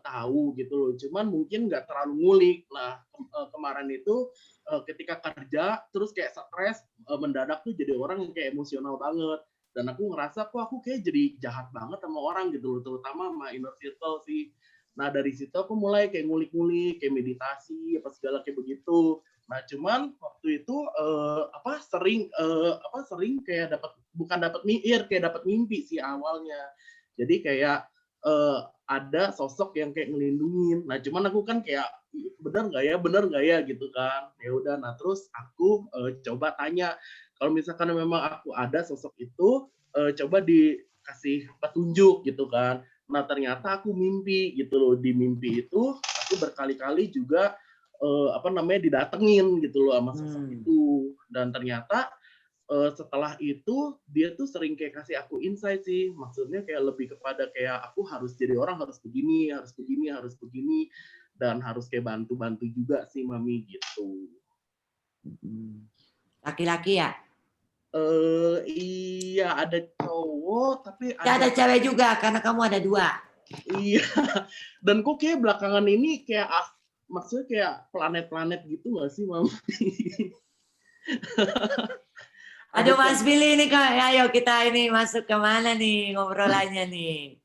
tahu gitu loh, cuman mungkin nggak terlalu ngulik. Nah kemarin itu ketika kerja terus kayak stres mendadak tuh jadi orang yang kayak emosional banget, dan aku ngerasa kok aku kayak jadi jahat banget sama orang gitu loh, terutama sama inner circle sih. Nah dari situ aku mulai kayak ngulik-ngulik, kayak meditasi apa segala kayak begitu. Nah cuman waktu itu sering kayak kayak dapat mimpi sih awalnya. Jadi kayak ada sosok yang kayak ngelindungin. Nah cuman aku kan kayak bener nggak ya gitu kan. Ya udah, nah terus aku coba tanya kalau misalkan memang aku ada sosok itu, coba dikasih petunjuk gitu kan. Nah ternyata aku mimpi gitu loh, di mimpi itu aku berkali-kali juga didatengin gitu loh sama sosok itu, dan ternyata setelah itu dia tuh sering kayak kasih aku insight sih, maksudnya kayak lebih kepada kayak aku harus jadi orang, harus begini, dan harus kayak bantu-bantu juga sih Mami gitu. Laki-laki ya? Iya ada cowok tapi ada cewek juga karena kamu ada 2. Iya, dan kok kayak belakangan ini kayak maksudnya kayak planet-planet gitu nggak sih Mami? Aduh Mas Billy ini kok, ayo kita ini masuk ke mana nih ngobrolannya nih?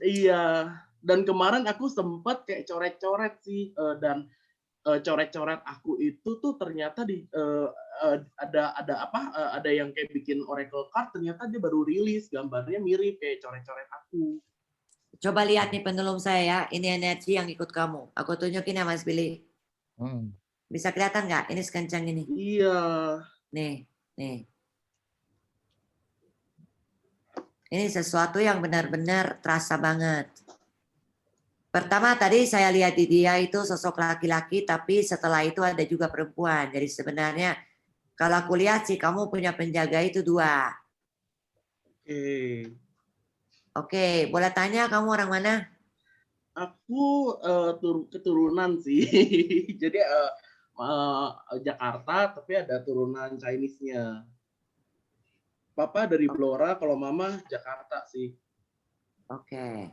Iya, dan kemarin aku sempat kayak coret-coret sih, dan coret-coret aku itu tuh ternyata ada yang kayak bikin oracle card, ternyata dia baru rilis, gambarnya mirip kayak coret-coret aku. Coba lihat nih pendulum saya ya, ini energi yang ikut kamu. Aku tunjukin ya Mas Billy. Bisa kelihatan nggak? Ini sekencang ini. Iya. Nih. Ini sesuatu yang benar-benar terasa banget. Pertama tadi saya lihat di dia itu sosok laki-laki, tapi setelah itu ada juga perempuan. Jadi sebenarnya kalau aku lihat sih kamu punya penjaga itu 2. Oke, boleh tanya kamu orang mana? Aku keturunan sih. Jadi Jakarta, tapi ada turunan Chinese-nya. Papa dari Blora, kalau mama Jakarta sih. Oke.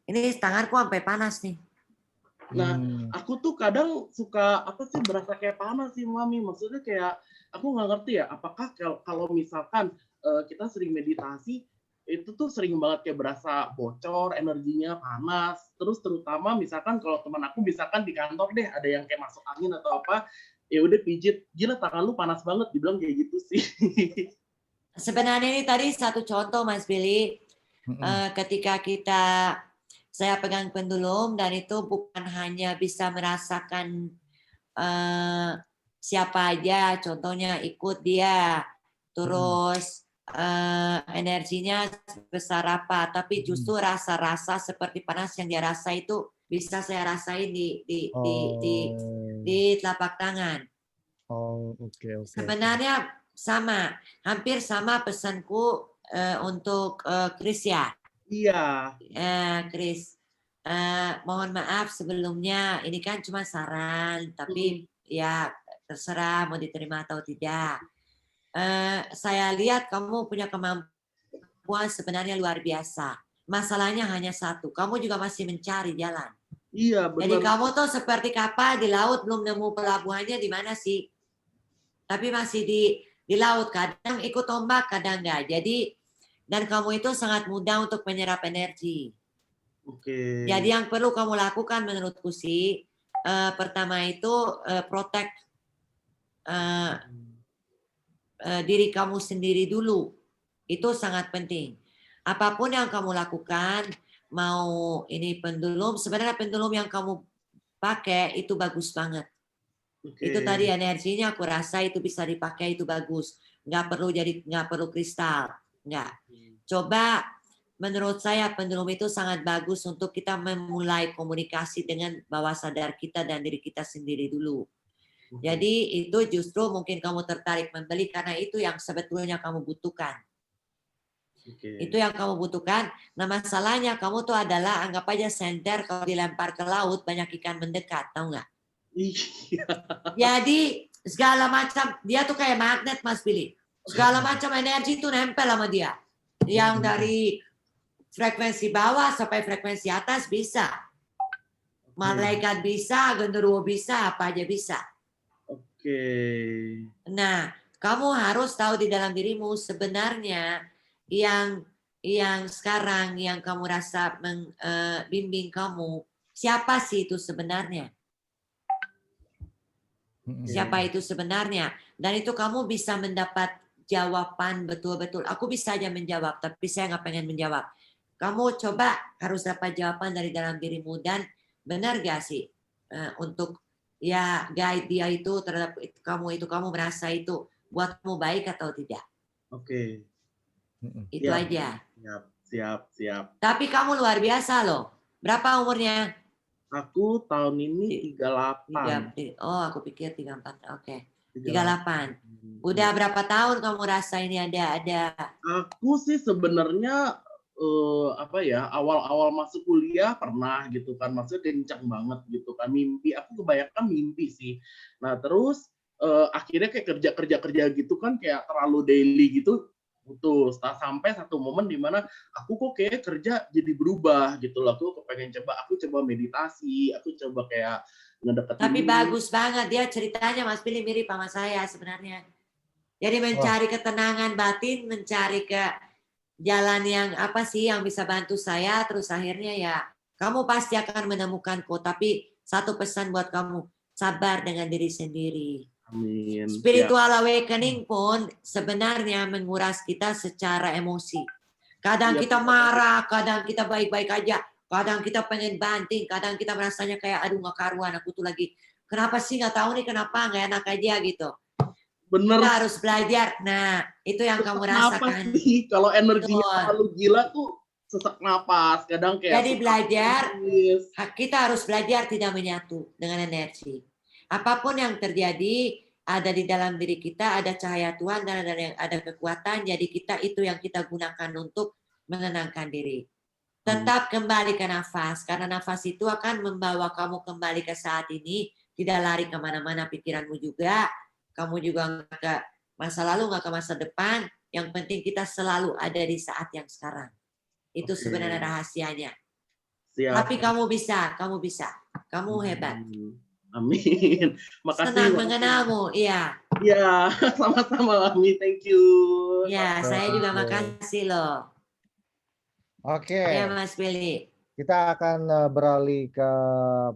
Ini tanganku sampai panas nih. Nah, aku tuh kadang suka berasa kayak panas sih, Mami. Maksudnya kayak aku nggak ngerti ya, apakah kalau misalkan kita sering meditasi itu tuh sering banget kayak berasa bocor, energinya panas. Terus terutama misalkan kalau teman aku misalkan di kantor deh ada yang kayak masuk angin atau apa, ya udah pijit, gila tangan lu panas banget, dibilang kayak gitu sih. Sebenarnya ini tadi satu contoh Mas Billy, ketika saya pegang pendulum dan itu bukan hanya bisa merasakan siapa aja, contohnya ikut dia, terus energinya besar apa, tapi justru rasa-rasa seperti panas yang dia rasa itu bisa saya rasain di telapak tangan. Oke. Sebenarnya sama, hampir sama pesanku untuk Chris ya. Iya. Chris, mohon maaf sebelumnya, ini kan cuma saran, tapi ya terserah mau diterima atau tidak. Saya lihat kamu punya kemampuan sebenarnya luar biasa. Masalahnya hanya satu, kamu juga masih mencari jalan. Iya, benar. Jadi kamu tuh seperti kapal di laut, belum nemu pelabuhannya di mana sih. Tapi masih di laut, kadang ikut ombak, kadang enggak. Jadi, dan kamu itu sangat mudah untuk menyerap energi. Oke. Jadi yang perlu kamu lakukan menurutku sih, pertama itu protect diri kamu sendiri dulu. Itu sangat penting. Apapun yang kamu lakukan, mau ini pendulum, sebenarnya pendulum yang kamu pakai itu bagus banget. Itu tadi energinya aku rasa itu bisa dipakai, itu bagus. Nggak perlu kristal. Nggak. Coba menurut saya pendulum itu sangat bagus untuk kita memulai komunikasi dengan bawah sadar kita dan diri kita sendiri dulu. Jadi itu justru mungkin kamu tertarik membeli karena itu yang sebetulnya kamu butuhkan. Itu yang kamu butuhkan. Nah masalahnya kamu tuh adalah anggap aja senter kalau dilempar ke laut banyak ikan mendekat, tahu nggak? Iya. Jadi segala macam dia tuh kayak magnet Mas Billy. Segala macam energi itu nempel sama dia. Yang dari frekuensi bawah sampai frekuensi atas bisa. Malaikat bisa, genderuwo bisa, apa aja bisa. Nah, kamu harus tahu di dalam dirimu sebenarnya yang sekarang yang kamu rasa bimbing kamu, siapa sih itu sebenarnya? Siapa itu sebenarnya? Dan itu kamu bisa mendapat jawaban betul-betul. Aku bisa aja menjawab, tapi saya nggak pengen menjawab. Kamu coba harus dapat jawaban dari dalam dirimu dan benar gak sih untuk ya guide dia itu terhadap kamu merasa itu buat kamu baik atau tidak? Oke. Itu aja. Siap. Tapi kamu luar biasa loh. Berapa umurnya? Aku tahun ini 38. Oh, aku pikir 34. Oke. 38. Udah berapa tahun kamu rasa ini ada? Aku sih sebenarnya awal-awal masuk kuliah pernah gitu kan, maksudnya kencang banget gitu kan, mimpi aku kebanyakan mimpi sih. Nah terus akhirnya kayak kerja gitu kan, kayak terlalu daily gitu, putus. Nah, sampai satu momen di mana aku kok kayak kerja jadi berubah gitu loh. Aku pengen aku coba meditasi, aku coba kayak ngedeketin. Tapi bagus banget dia ceritanya Mas Billy mirip sama saya sebenarnya. Jadi mencari ketenangan batin, mencari ke jalan yang apa sih yang bisa bantu saya, terus akhirnya ya kamu pasti akan menemukan kok. Tapi satu pesan buat kamu, sabar dengan diri sendiri. Amin. Spiritual awakening pun sebenarnya menguras kita secara emosi. Kadang kita marah, kadang kita baik-baik aja, kadang kita pengen banting, kadang kita merasanya kayak aduh nggak karuan, aku tuh lagi kenapa sih nggak tahu nih kenapa nggak enak aja gitu. Bener. Kita harus belajar. Nah itu yang kamu rasakan. Sih? Kalau energinya terlalu gila tuh sesak napas, kadang kayak. Jadi belajar, kita harus belajar tidak menyatu dengan energi. Apapun yang terjadi, ada di dalam diri kita, ada cahaya Tuhan dan ada kekuatan, jadi kita itu yang kita gunakan untuk menenangkan diri. Tetap kembali ke nafas, karena nafas itu akan membawa kamu kembali ke saat ini, tidak lari kemana-mana pikiranmu juga, kamu juga nggak ke masa lalu, nggak ke masa depan, yang penting kita selalu ada di saat yang sekarang. Itu sebenarnya rahasianya. Siap. Tapi kamu bisa, kamu hebat. Amin. Makasih. Senang mengenalmu, iya. Iya, sama-sama Ami, thank you. Ya, saya juga makasih loh. Oke. Ya, Mas Billy. Kita akan beralih ke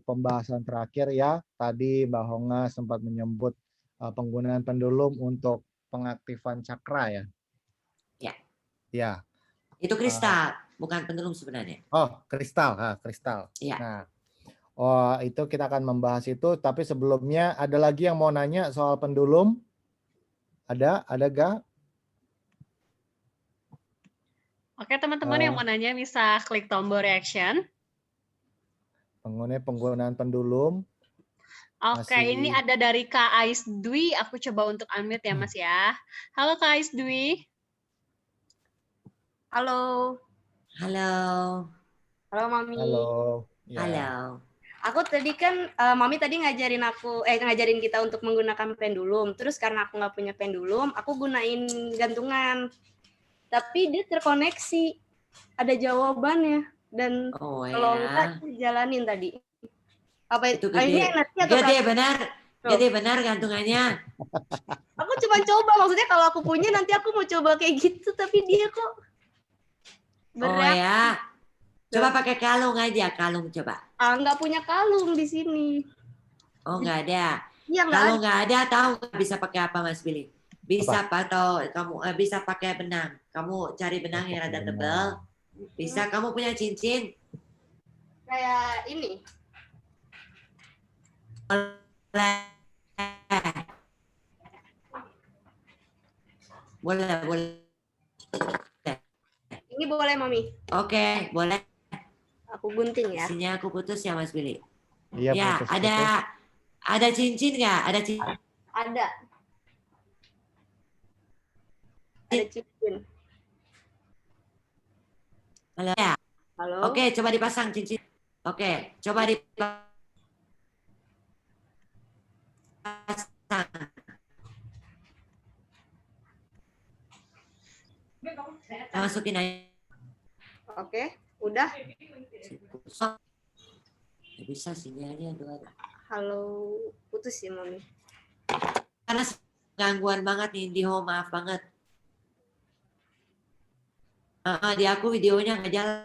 pembahasan terakhir ya. Tadi Mbak Honga sempat menyebut penggunaan pendulum untuk pengaktifan cakra ya. Ya. Ya. Itu kristal, bukan pendulum sebenarnya. Oh, kristal, kristal. Ya. Nah, itu kita akan membahas itu. Tapi sebelumnya ada lagi yang mau nanya soal pendulum? Ada gak? Oke, teman-teman yang mau nanya bisa klik tombol reaction. Penggunaan pendulum. Oke, ini ada dari Kak Ais Dwi. Aku coba untuk unmute ya, Mas ya. Halo Kak Ais Dwi. Halo. Halo. Halo Mami. Halo. Ya. Halo. Aku tadi kan, Mami tadi ngajarin kita untuk menggunakan pendulum. Terus karena aku nggak punya pendulum, aku gunain gantungan. Tapi dia terkoneksi, ada jawabannya. Dan kalau enggak, jalanin tadi. Apa itu? Ini energi atau Gede benar gantungannya. Aku cuma coba, maksudnya kalau aku punya nanti aku mau coba kayak gitu, tapi dia kok berat. Oh ya. Coba pakai kalung aja, kalung coba. Nggak punya kalung di sini. Oh, nggak ada. Iya, kalau nggak ada, tahu bisa pakai apa, Mas Billy? Bisa atau kamu bisa pakai benang. Kamu cari benang yang rada tebal. Bisa. Kamu punya cincin? Kayak ini. Boleh. Ini boleh, Mami. Oke, boleh. Aku gunting ya. Isinya aku putus ya, Mas Billy. Iya, ya, putus. Ada cincin nggak? Ada cincin. Ada cincin. Halo. Ya. Halo. Oke, coba dipasang cincin. Oke, coba dipasang. Masukin aja. Oke, udah. Nggak bisa sinyalnya dua. Halo, putus ya Mami. Karena gangguan banget nih di home, maaf banget. Di aku videonya nggak jalan.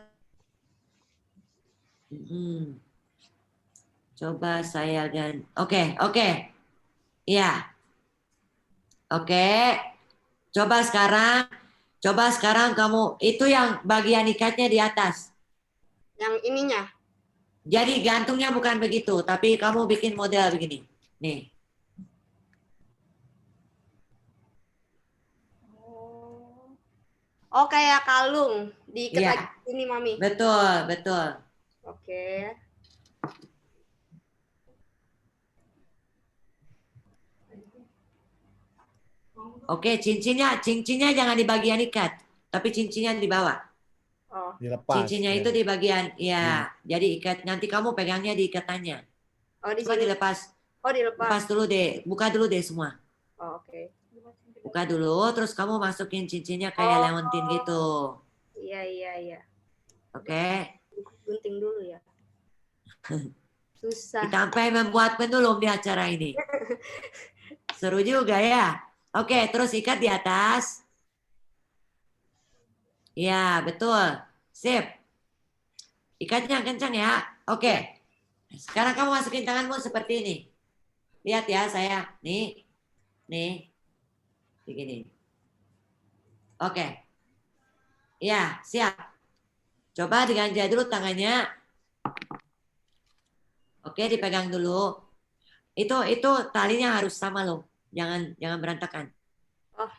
Coba saya ganti. Oke. Iya. Oke. Coba sekarang kamu itu yang bagian ikatnya di atas. Yang ininya. Jadi gantungnya bukan begitu, tapi kamu bikin model begini. Nih. Oh, kayak kalung diikat lagi ini, Mami. Betul. Oke. Oke, cincinnya jangan di bagian ikat, tapi cincinnya di bawah. Oh. Dilepas. Cincinnya itu di bagian, ya. Jadi ikat, nanti kamu pegangnya di ikatannya. Oh, di sini. Dilepas. Oh, dilepas. Lepas dulu deh, buka dulu deh semua. Oh, oke. Buka dulu, terus kamu masukin cincinnya kayak leontin gitu. Iya. Oke. Gunting dulu ya. Susah. Kita sampai membuat pendulum di acara ini. Seru juga ya. Oke, terus ikat di atas. Ya, betul. Sip. Ikatnya kencang ya. Oke. Sekarang kamu masukin tanganmu seperti ini. Lihat ya saya. Nih. Begini. Oke. Ya, siap. Coba diganjal dulu tangannya. Oke, dipegang dulu. Itu talinya harus sama loh. Jangan berantakan. Oh.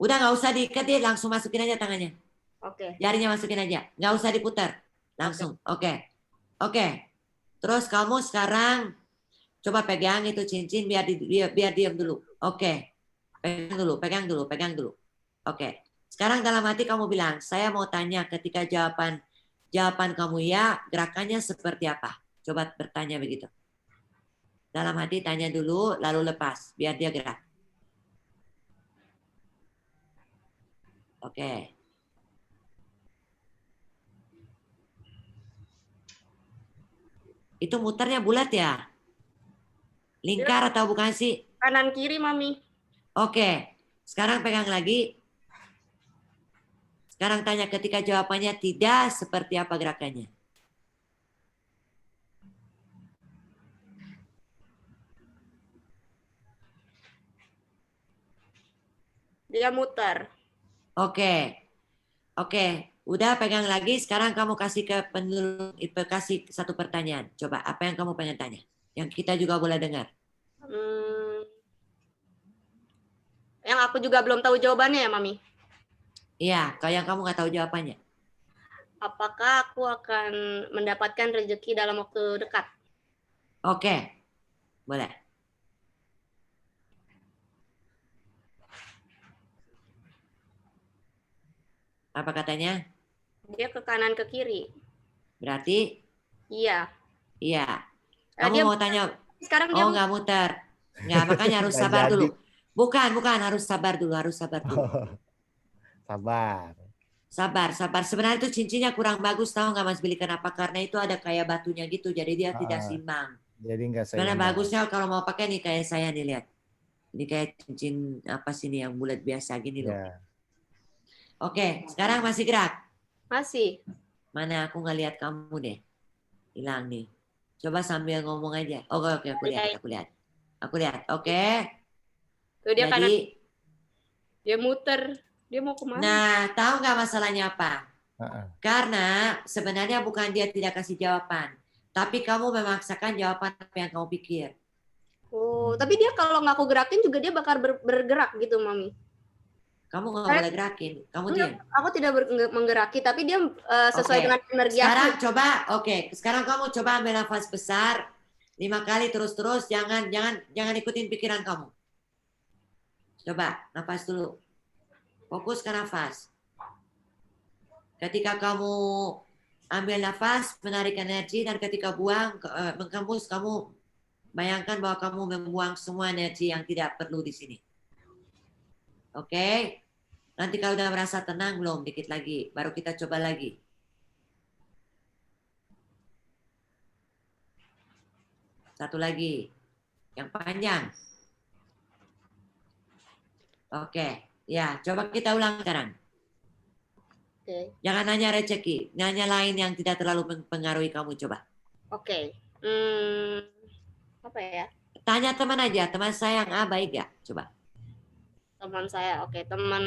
Udah nggak usah diikat, langsung masukin aja tangannya. Oke. Jarinya masukin aja. Nggak usah diputar. Langsung. Oke. Terus kamu sekarang coba pegang itu cincin biar diam dulu. Oke. Pegang dulu. Oke. Sekarang dalam hati kamu bilang, saya mau tanya ketika jawaban kamu ya, gerakannya seperti apa? Coba bertanya begitu. Dalam hati tanya dulu, lalu lepas, biar dia gerak. Oke. Itu muternya bulat ya? Lingkar atau bukan sih? Kanan kiri, Mami. Oke. Sekarang pegang lagi. Sekarang tanya ketika jawabannya tidak, seperti apa gerakannya? Dia muter. Oke. Udah pegang lagi. Sekarang kamu kasih kasih satu pertanyaan. Coba apa yang kamu pengen tanya? Yang kita juga boleh dengar. Yang aku juga belum tahu jawabannya ya, Mami. Iya, kalau yang kamu nggak tahu jawabannya. Apakah aku akan mendapatkan rezeki dalam waktu dekat? Oke. Boleh. Apa katanya? Dia ke kanan ke kiri. Berarti? Iya. Kamu mau tanya? Sekarang dia nggak muter. Nggak, makanya harus sabar dulu. Bukan, harus sabar dulu. Sabar. Sebenarnya itu cincinnya kurang bagus, tahu nggak Mas Billy? Kenapa? Karena itu ada kayak batunya gitu, jadi dia tidak seimbang. Jadi nggak seimbang. Sebenarnya bagusnya kalau mau pakai nih kayak saya nih, lihat. Ini kayak cincin apa sih nih yang bulat biasa gini loh. Oke, sekarang masih gerak? Masih. Mana aku nggak lihat kamu deh. Hilang nih. Coba sambil ngomong aja. Oke, aku lihat. Oke. Tuh dia jadi, kanan. Dia muter. Dia mau kemana? Nah, tahu nggak masalahnya apa? Karena sebenarnya bukan dia tidak kasih jawaban. Tapi kamu memaksakan jawaban apa yang kamu pikir. Oh, tapi dia kalau nggak aku gerakin juga dia bakal bergerak gitu, Mami. Kamu nggak boleh gerakin, kamu diam. Aku tidak menggeraki, tapi dia sesuai dengan energi sekarang aku. Sekarang kamu coba ambil nafas besar 5 kali terus, jangan ikutin pikiran kamu. Coba nafas dulu, fokus ke nafas. Ketika kamu ambil nafas, menarik energi, dan ketika buang, menghembus, kamu bayangkan bahwa kamu membuang semua energi yang tidak perlu di sini. Oke. Nanti kalau udah merasa tenang, belum, dikit lagi. Baru kita coba lagi. Satu lagi. Yang panjang. Oke. Ya, coba kita ulang sekarang. Oke. Jangan nanya rezeki. Nanya lain yang tidak terlalu mempengaruhi kamu, coba. Oke. Apa ya? Tanya teman aja. Teman saya yang A baik gak? Coba. Teman saya, oke. Teman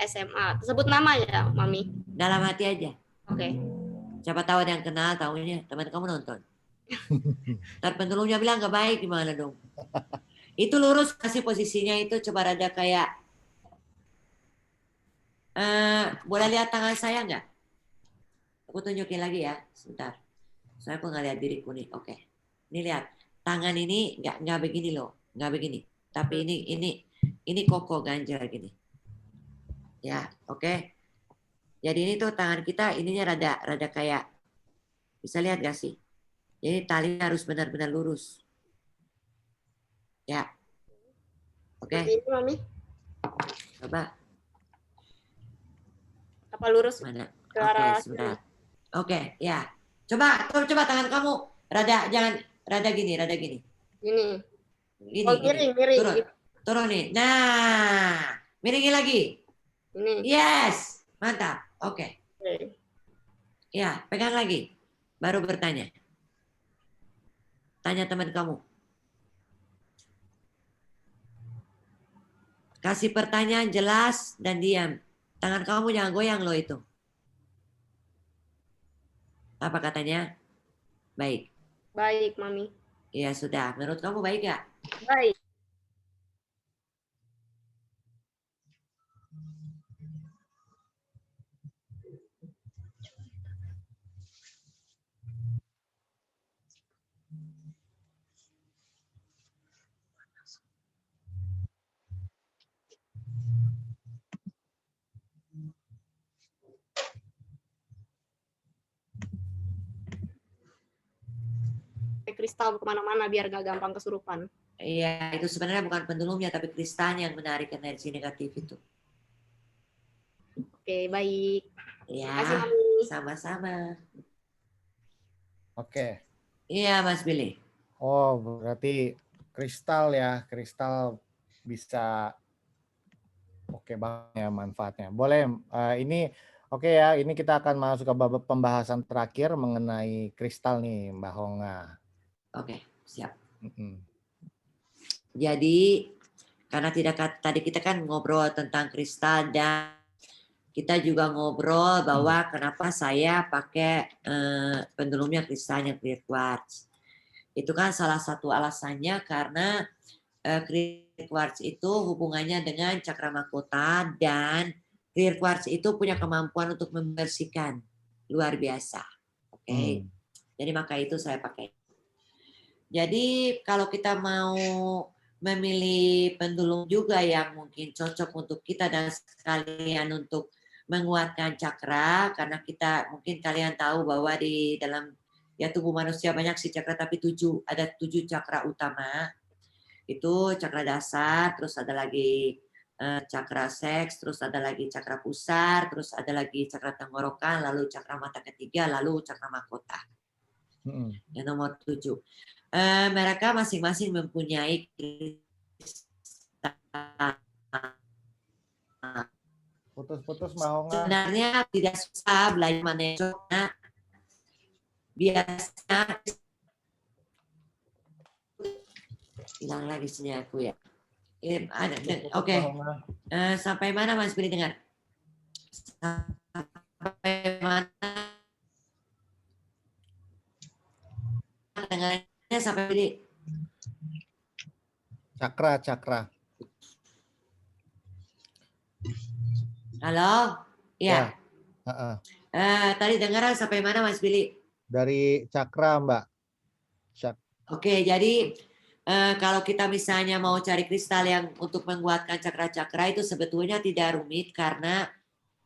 SMA. Sebut nama ya, Mami? Dalam hati aja. Oke. Siapa tahu ada yang kenal, tahunya teman kamu nonton. Ntar pendulumnya bilang gak baik, gimana dong? Itu lurus, kasih posisinya itu coba rada kayak. Boleh lihat tangan saya nggak? Aku tunjukin lagi ya, sebentar. Saya nggak lihat diriku nih. Oke. Ini lihat, tangan ini nggak begini loh, nggak begini. Tapi ini koko ganjal gini. Ya, oke. Jadi ini tuh tangan kita ininya rada kayak, bisa lihat gak sih? Jadi talinya harus benar-benar lurus. Ya. Oke. Ini, Mami. Coba. Apa lurus? Mana? Ke arah sebentar. Oke, ya. Coba tangan kamu jangan rada gini. Ini. Gini. Miring. Turun nih. Nah, miringin lagi. Ini. Yes, mantap. Oke. Okay. Ya, pegang lagi. Baru bertanya. Tanya teman kamu. Kasih pertanyaan jelas dan diam. Tangan kamu jangan goyang loh itu. Apa katanya? Baik. Baik, Mami. Iya sudah. Menurut kamu baik nggak? Baik. Kristal kemana-mana biar gak gampang kesurupan. Iya, itu sebenarnya bukan pendulumnya, tapi kristalnya yang menarik energi negatif itu. Oke, baik. Ya, sama-sama. Oke. Iya, Mas Billy. Oh, berarti kristal ya, kristal bisa oke banget ya manfaatnya. Boleh, ini oke ya, ini kita akan masuk ke babak pembahasan terakhir mengenai kristal nih, Mbak Honga. Oke, siap. Mm-mm. Jadi, karena tadi kita kan ngobrol tentang kristal dan kita juga ngobrol bahwa kenapa saya pakai pendulumnya kristalnya clear quartz. Itu kan salah satu alasannya karena clear quartz itu hubungannya dengan cakra mahkota dan clear quartz itu punya kemampuan untuk membersihkan luar biasa. Oke. Jadi maka itu saya pakai. Jadi kalau kita mau memilih pendulum juga yang mungkin cocok untuk kita dan sekalian untuk menguatkan cakra, karena kita mungkin kalian tahu bahwa di dalam ya tubuh manusia banyak sih cakra, tapi ada 7 cakra utama. Itu cakra dasar, terus ada lagi cakra seks, terus ada lagi cakra pusar, terus ada lagi cakra tenggorokan, lalu cakra mata ketiga, lalu cakra mahkota. Yang nomor 7. Mereka masing-masing mempunyai putus-putus Mbak Honga. Sebenarnya tidak susah belajar mana yang cocok. Biasanya hilang lagi sini aku ya. Oke. Sampai mana Mas Billy dengar? Sampai mana dengarnya sampai Billy? Cakra. Halo? Ya. Tadi dengar sampai mana Mas Billy? Dari cakra, Mbak. Oke, jadi kalau kita misalnya mau cari kristal yang untuk menguatkan cakra-cakra itu sebetulnya tidak rumit karena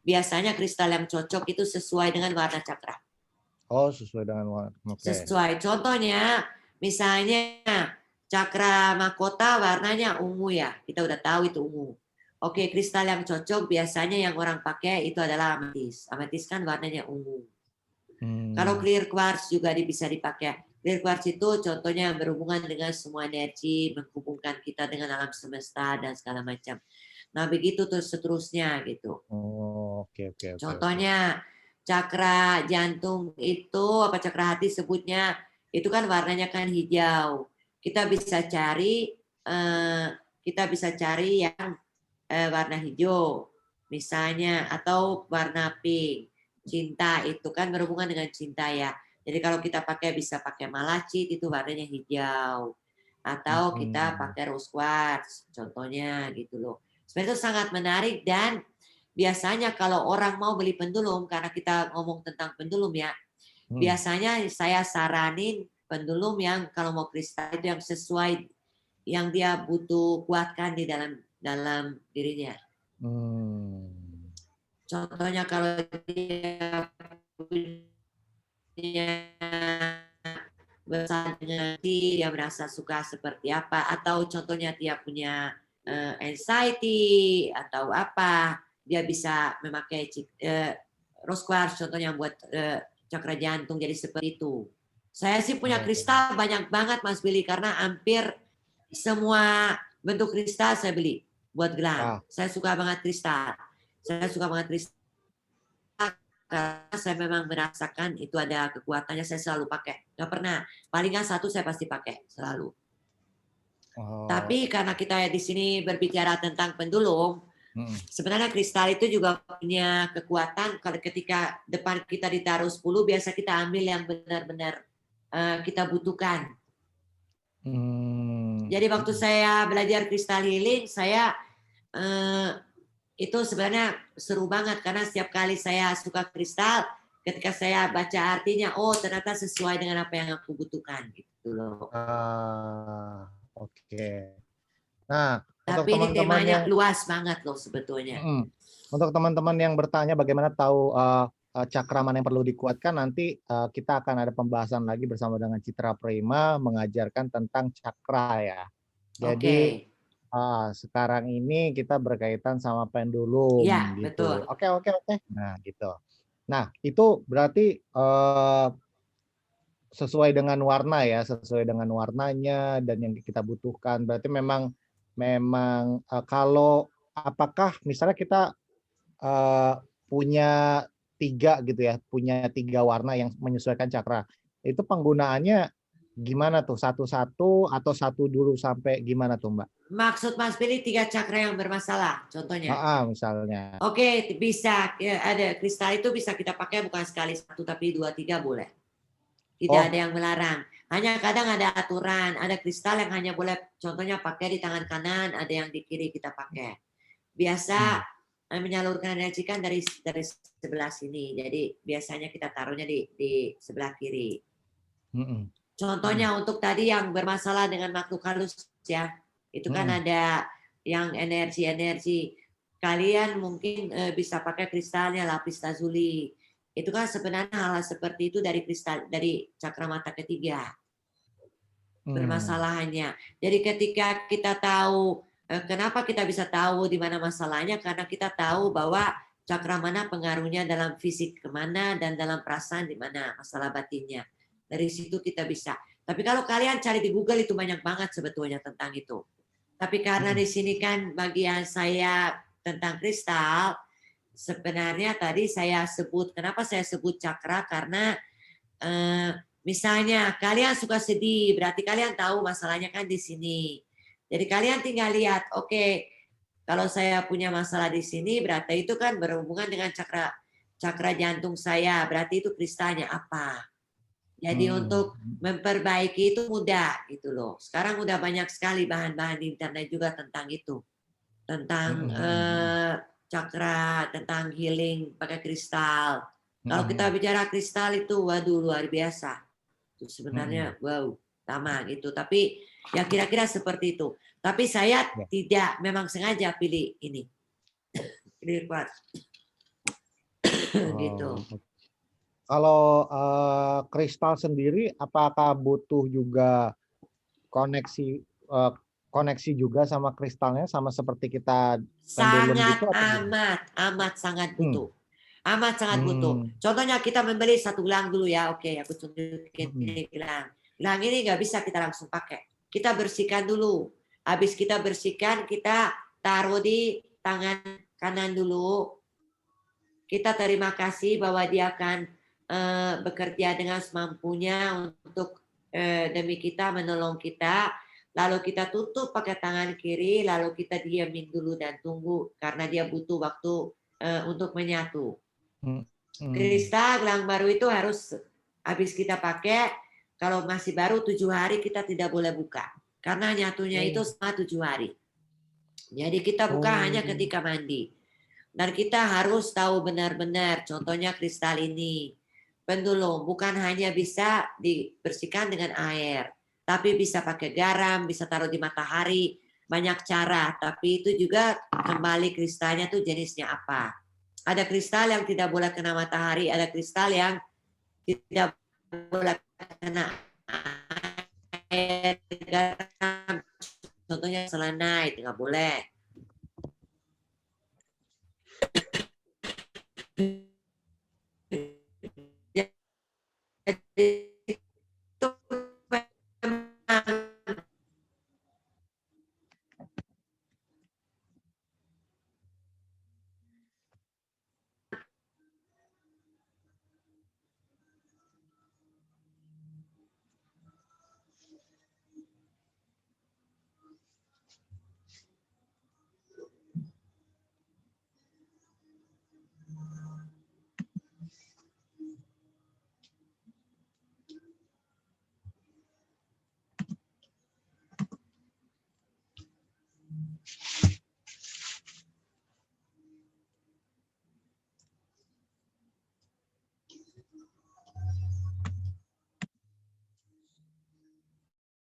biasanya kristal yang cocok itu sesuai dengan warna cakra. Oh, sesuai dengan warna. Okay. Sesuai. Contohnya, misalnya cakra mahkota warnanya ungu ya. Kita udah tahu itu ungu. Oke, kristal yang cocok biasanya yang orang pakai itu adalah ametis. Ametis kan warnanya ungu. Kalau clear quartz juga bisa dipakai. Clear quartz itu contohnya yang berhubungan dengan semua energi, menghubungkan kita dengan alam semesta dan segala macam. Nah, begitu terus seterusnya gitu. Oh, oke. Contohnya cakra jantung itu apa cakra hati sebutnya itu kan warnanya kan hijau. Kita bisa cari yang warna hijau misalnya atau warna pink. Cinta itu kan berhubungan dengan cinta ya. Jadi kalau kita bisa pakai malachit itu warnanya hijau. Atau kita pakai rose quartz contohnya gitu loh. Sebenarnya itu sangat menarik dan biasanya kalau orang mau beli pendulum, karena kita ngomong tentang pendulum ya, biasanya saya saranin pendulum yang kalau mau kristal itu yang sesuai yang dia butuh kuatkan di dalam dirinya. Contohnya kalau dia punya besar dengan dia merasa suka seperti apa, atau contohnya dia punya anxiety atau apa, dia bisa memakai rose quartz contohnya buat cakra jantung jadi seperti itu. Saya sih punya kristal banyak banget Mas Billy karena hampir semua bentuk kristal saya beli buat gelang. Saya suka banget kristal. Karena saya memang merasakan itu ada kekuatannya, saya selalu pakai. Nggak pernah. Paling nggak 1 saya pasti pakai selalu. Oh. Tapi karena kita di sini berbicara tentang pendulum, sebenarnya kristal itu juga punya kekuatan. Kalau ketika depan kita ditaruh 10, biasa kita ambil yang benar-benar kita butuhkan. Jadi waktu saya belajar kristal healing, saya itu sebenarnya seru banget karena setiap kali saya suka kristal, ketika saya baca artinya, oh ternyata sesuai dengan apa yang aku butuhkan gitu loh. Oke. Nah, tapi ini temanya luas banget loh sebetulnya. Untuk teman-teman yang bertanya bagaimana tahu cakra mana yang perlu dikuatkan, nanti kita akan ada pembahasan lagi bersama dengan Citra Prima mengajarkan tentang cakra ya. Jadi sekarang ini kita berkaitan sama pendulum ya, gitu. Betul. Oke. Nah, gitu. Nah, itu berarti sesuai dengan warna ya, sesuai dengan warnanya dan yang kita butuhkan. Berarti memang kalau apakah misalnya kita punya 3 gitu ya, punya 3 warna yang menyesuaikan cakra. Itu penggunaannya gimana tuh? Satu-satu atau satu dulu sampai gimana tuh, Mbak? Maksud Mas pilih 3 cakra yang bermasalah, contohnya. Misalnya. Oke, bisa. Ada kristal itu bisa kita pakai bukan sekali 1 tapi 2, 3 boleh. Tidak ada yang melarang. Hanya kadang ada aturan, ada kristal yang hanya boleh contohnya pakai di tangan kanan, ada yang di kiri kita pakai. Biasa menyalurkan energi kan dari sebelah sini. Jadi biasanya kita taruhnya di sebelah kiri. Contohnya untuk tadi yang bermasalah dengan makhluk halus ya. Itu kan ada yang energi-energi. Kalian mungkin bisa pakai kristalnya lapis lazuli. Itu kan sebenarnya hal seperti itu dari kristal, dari cakra mata ketiga. Permasalahannya. Jadi ketika kita tahu, kenapa kita bisa tahu di mana masalahnya? Karena kita tahu bahwa cakra mana pengaruhnya dalam fisik kemana dan dalam perasaan di mana masalah batinnya. Dari situ kita bisa. Tapi kalau kalian cari di Google itu banyak banget sebetulnya tentang itu. Tapi karena di sini kan bagian saya tentang kristal, sebenarnya tadi saya sebut, kenapa saya sebut cakra? Karena misalnya kalian suka sedih, berarti kalian tahu masalahnya kan di sini. Jadi kalian tinggal lihat, oke, kalau saya punya masalah di sini, berarti itu kan berhubungan dengan cakra jantung saya, berarti itu kristalnya apa? Jadi untuk memperbaiki itu mudah gitu loh. Sekarang udah banyak sekali bahan-bahan di internet juga tentang itu, tentang cakra, tentang healing pakai kristal. Kalau kita bicara kristal itu, waduh luar biasa. Itu sebenarnya wow, sama gitu. Tapi ya kira-kira seperti itu. Tapi saya tidak memang sengaja pilih ini. Pilih kuat. Gitu. Kalau kristal sendiri, apakah butuh juga koneksi juga sama kristalnya, sama seperti kita pendulum gitu? Amat sangat butuh. Amat sangat butuh. Contohnya kita membeli satu gelang dulu ya. Oke, aku tunjukin ini gelang. Gelang ini nggak bisa kita langsung pakai. Kita bersihkan dulu. Habis kita bersihkan, kita taruh di tangan kanan dulu. Kita terima kasih bahwa dia akan bekerja dengan semampunya untuk demi kita, menolong kita. Lalu kita tutup pakai tangan kiri, lalu kita diamin dulu dan tunggu karena dia butuh waktu untuk menyatu. Kristal gelang baru itu harus habis kita pakai, kalau masih baru 7 hari kita tidak boleh buka karena nyatunya itu selama 7 hari. Jadi kita buka hanya ketika mandi. Dan kita harus tahu benar-benar, contohnya kristal ini pendulum bukan hanya bisa dibersihkan dengan air, tapi bisa pakai garam, bisa taruh di matahari, banyak cara. Tapi itu juga kembali kristalnya tuh jenisnya apa. Ada kristal yang tidak boleh kena matahari, ada kristal yang tidak boleh kena air, garam. Contohnya selenite nggak boleh. Jadi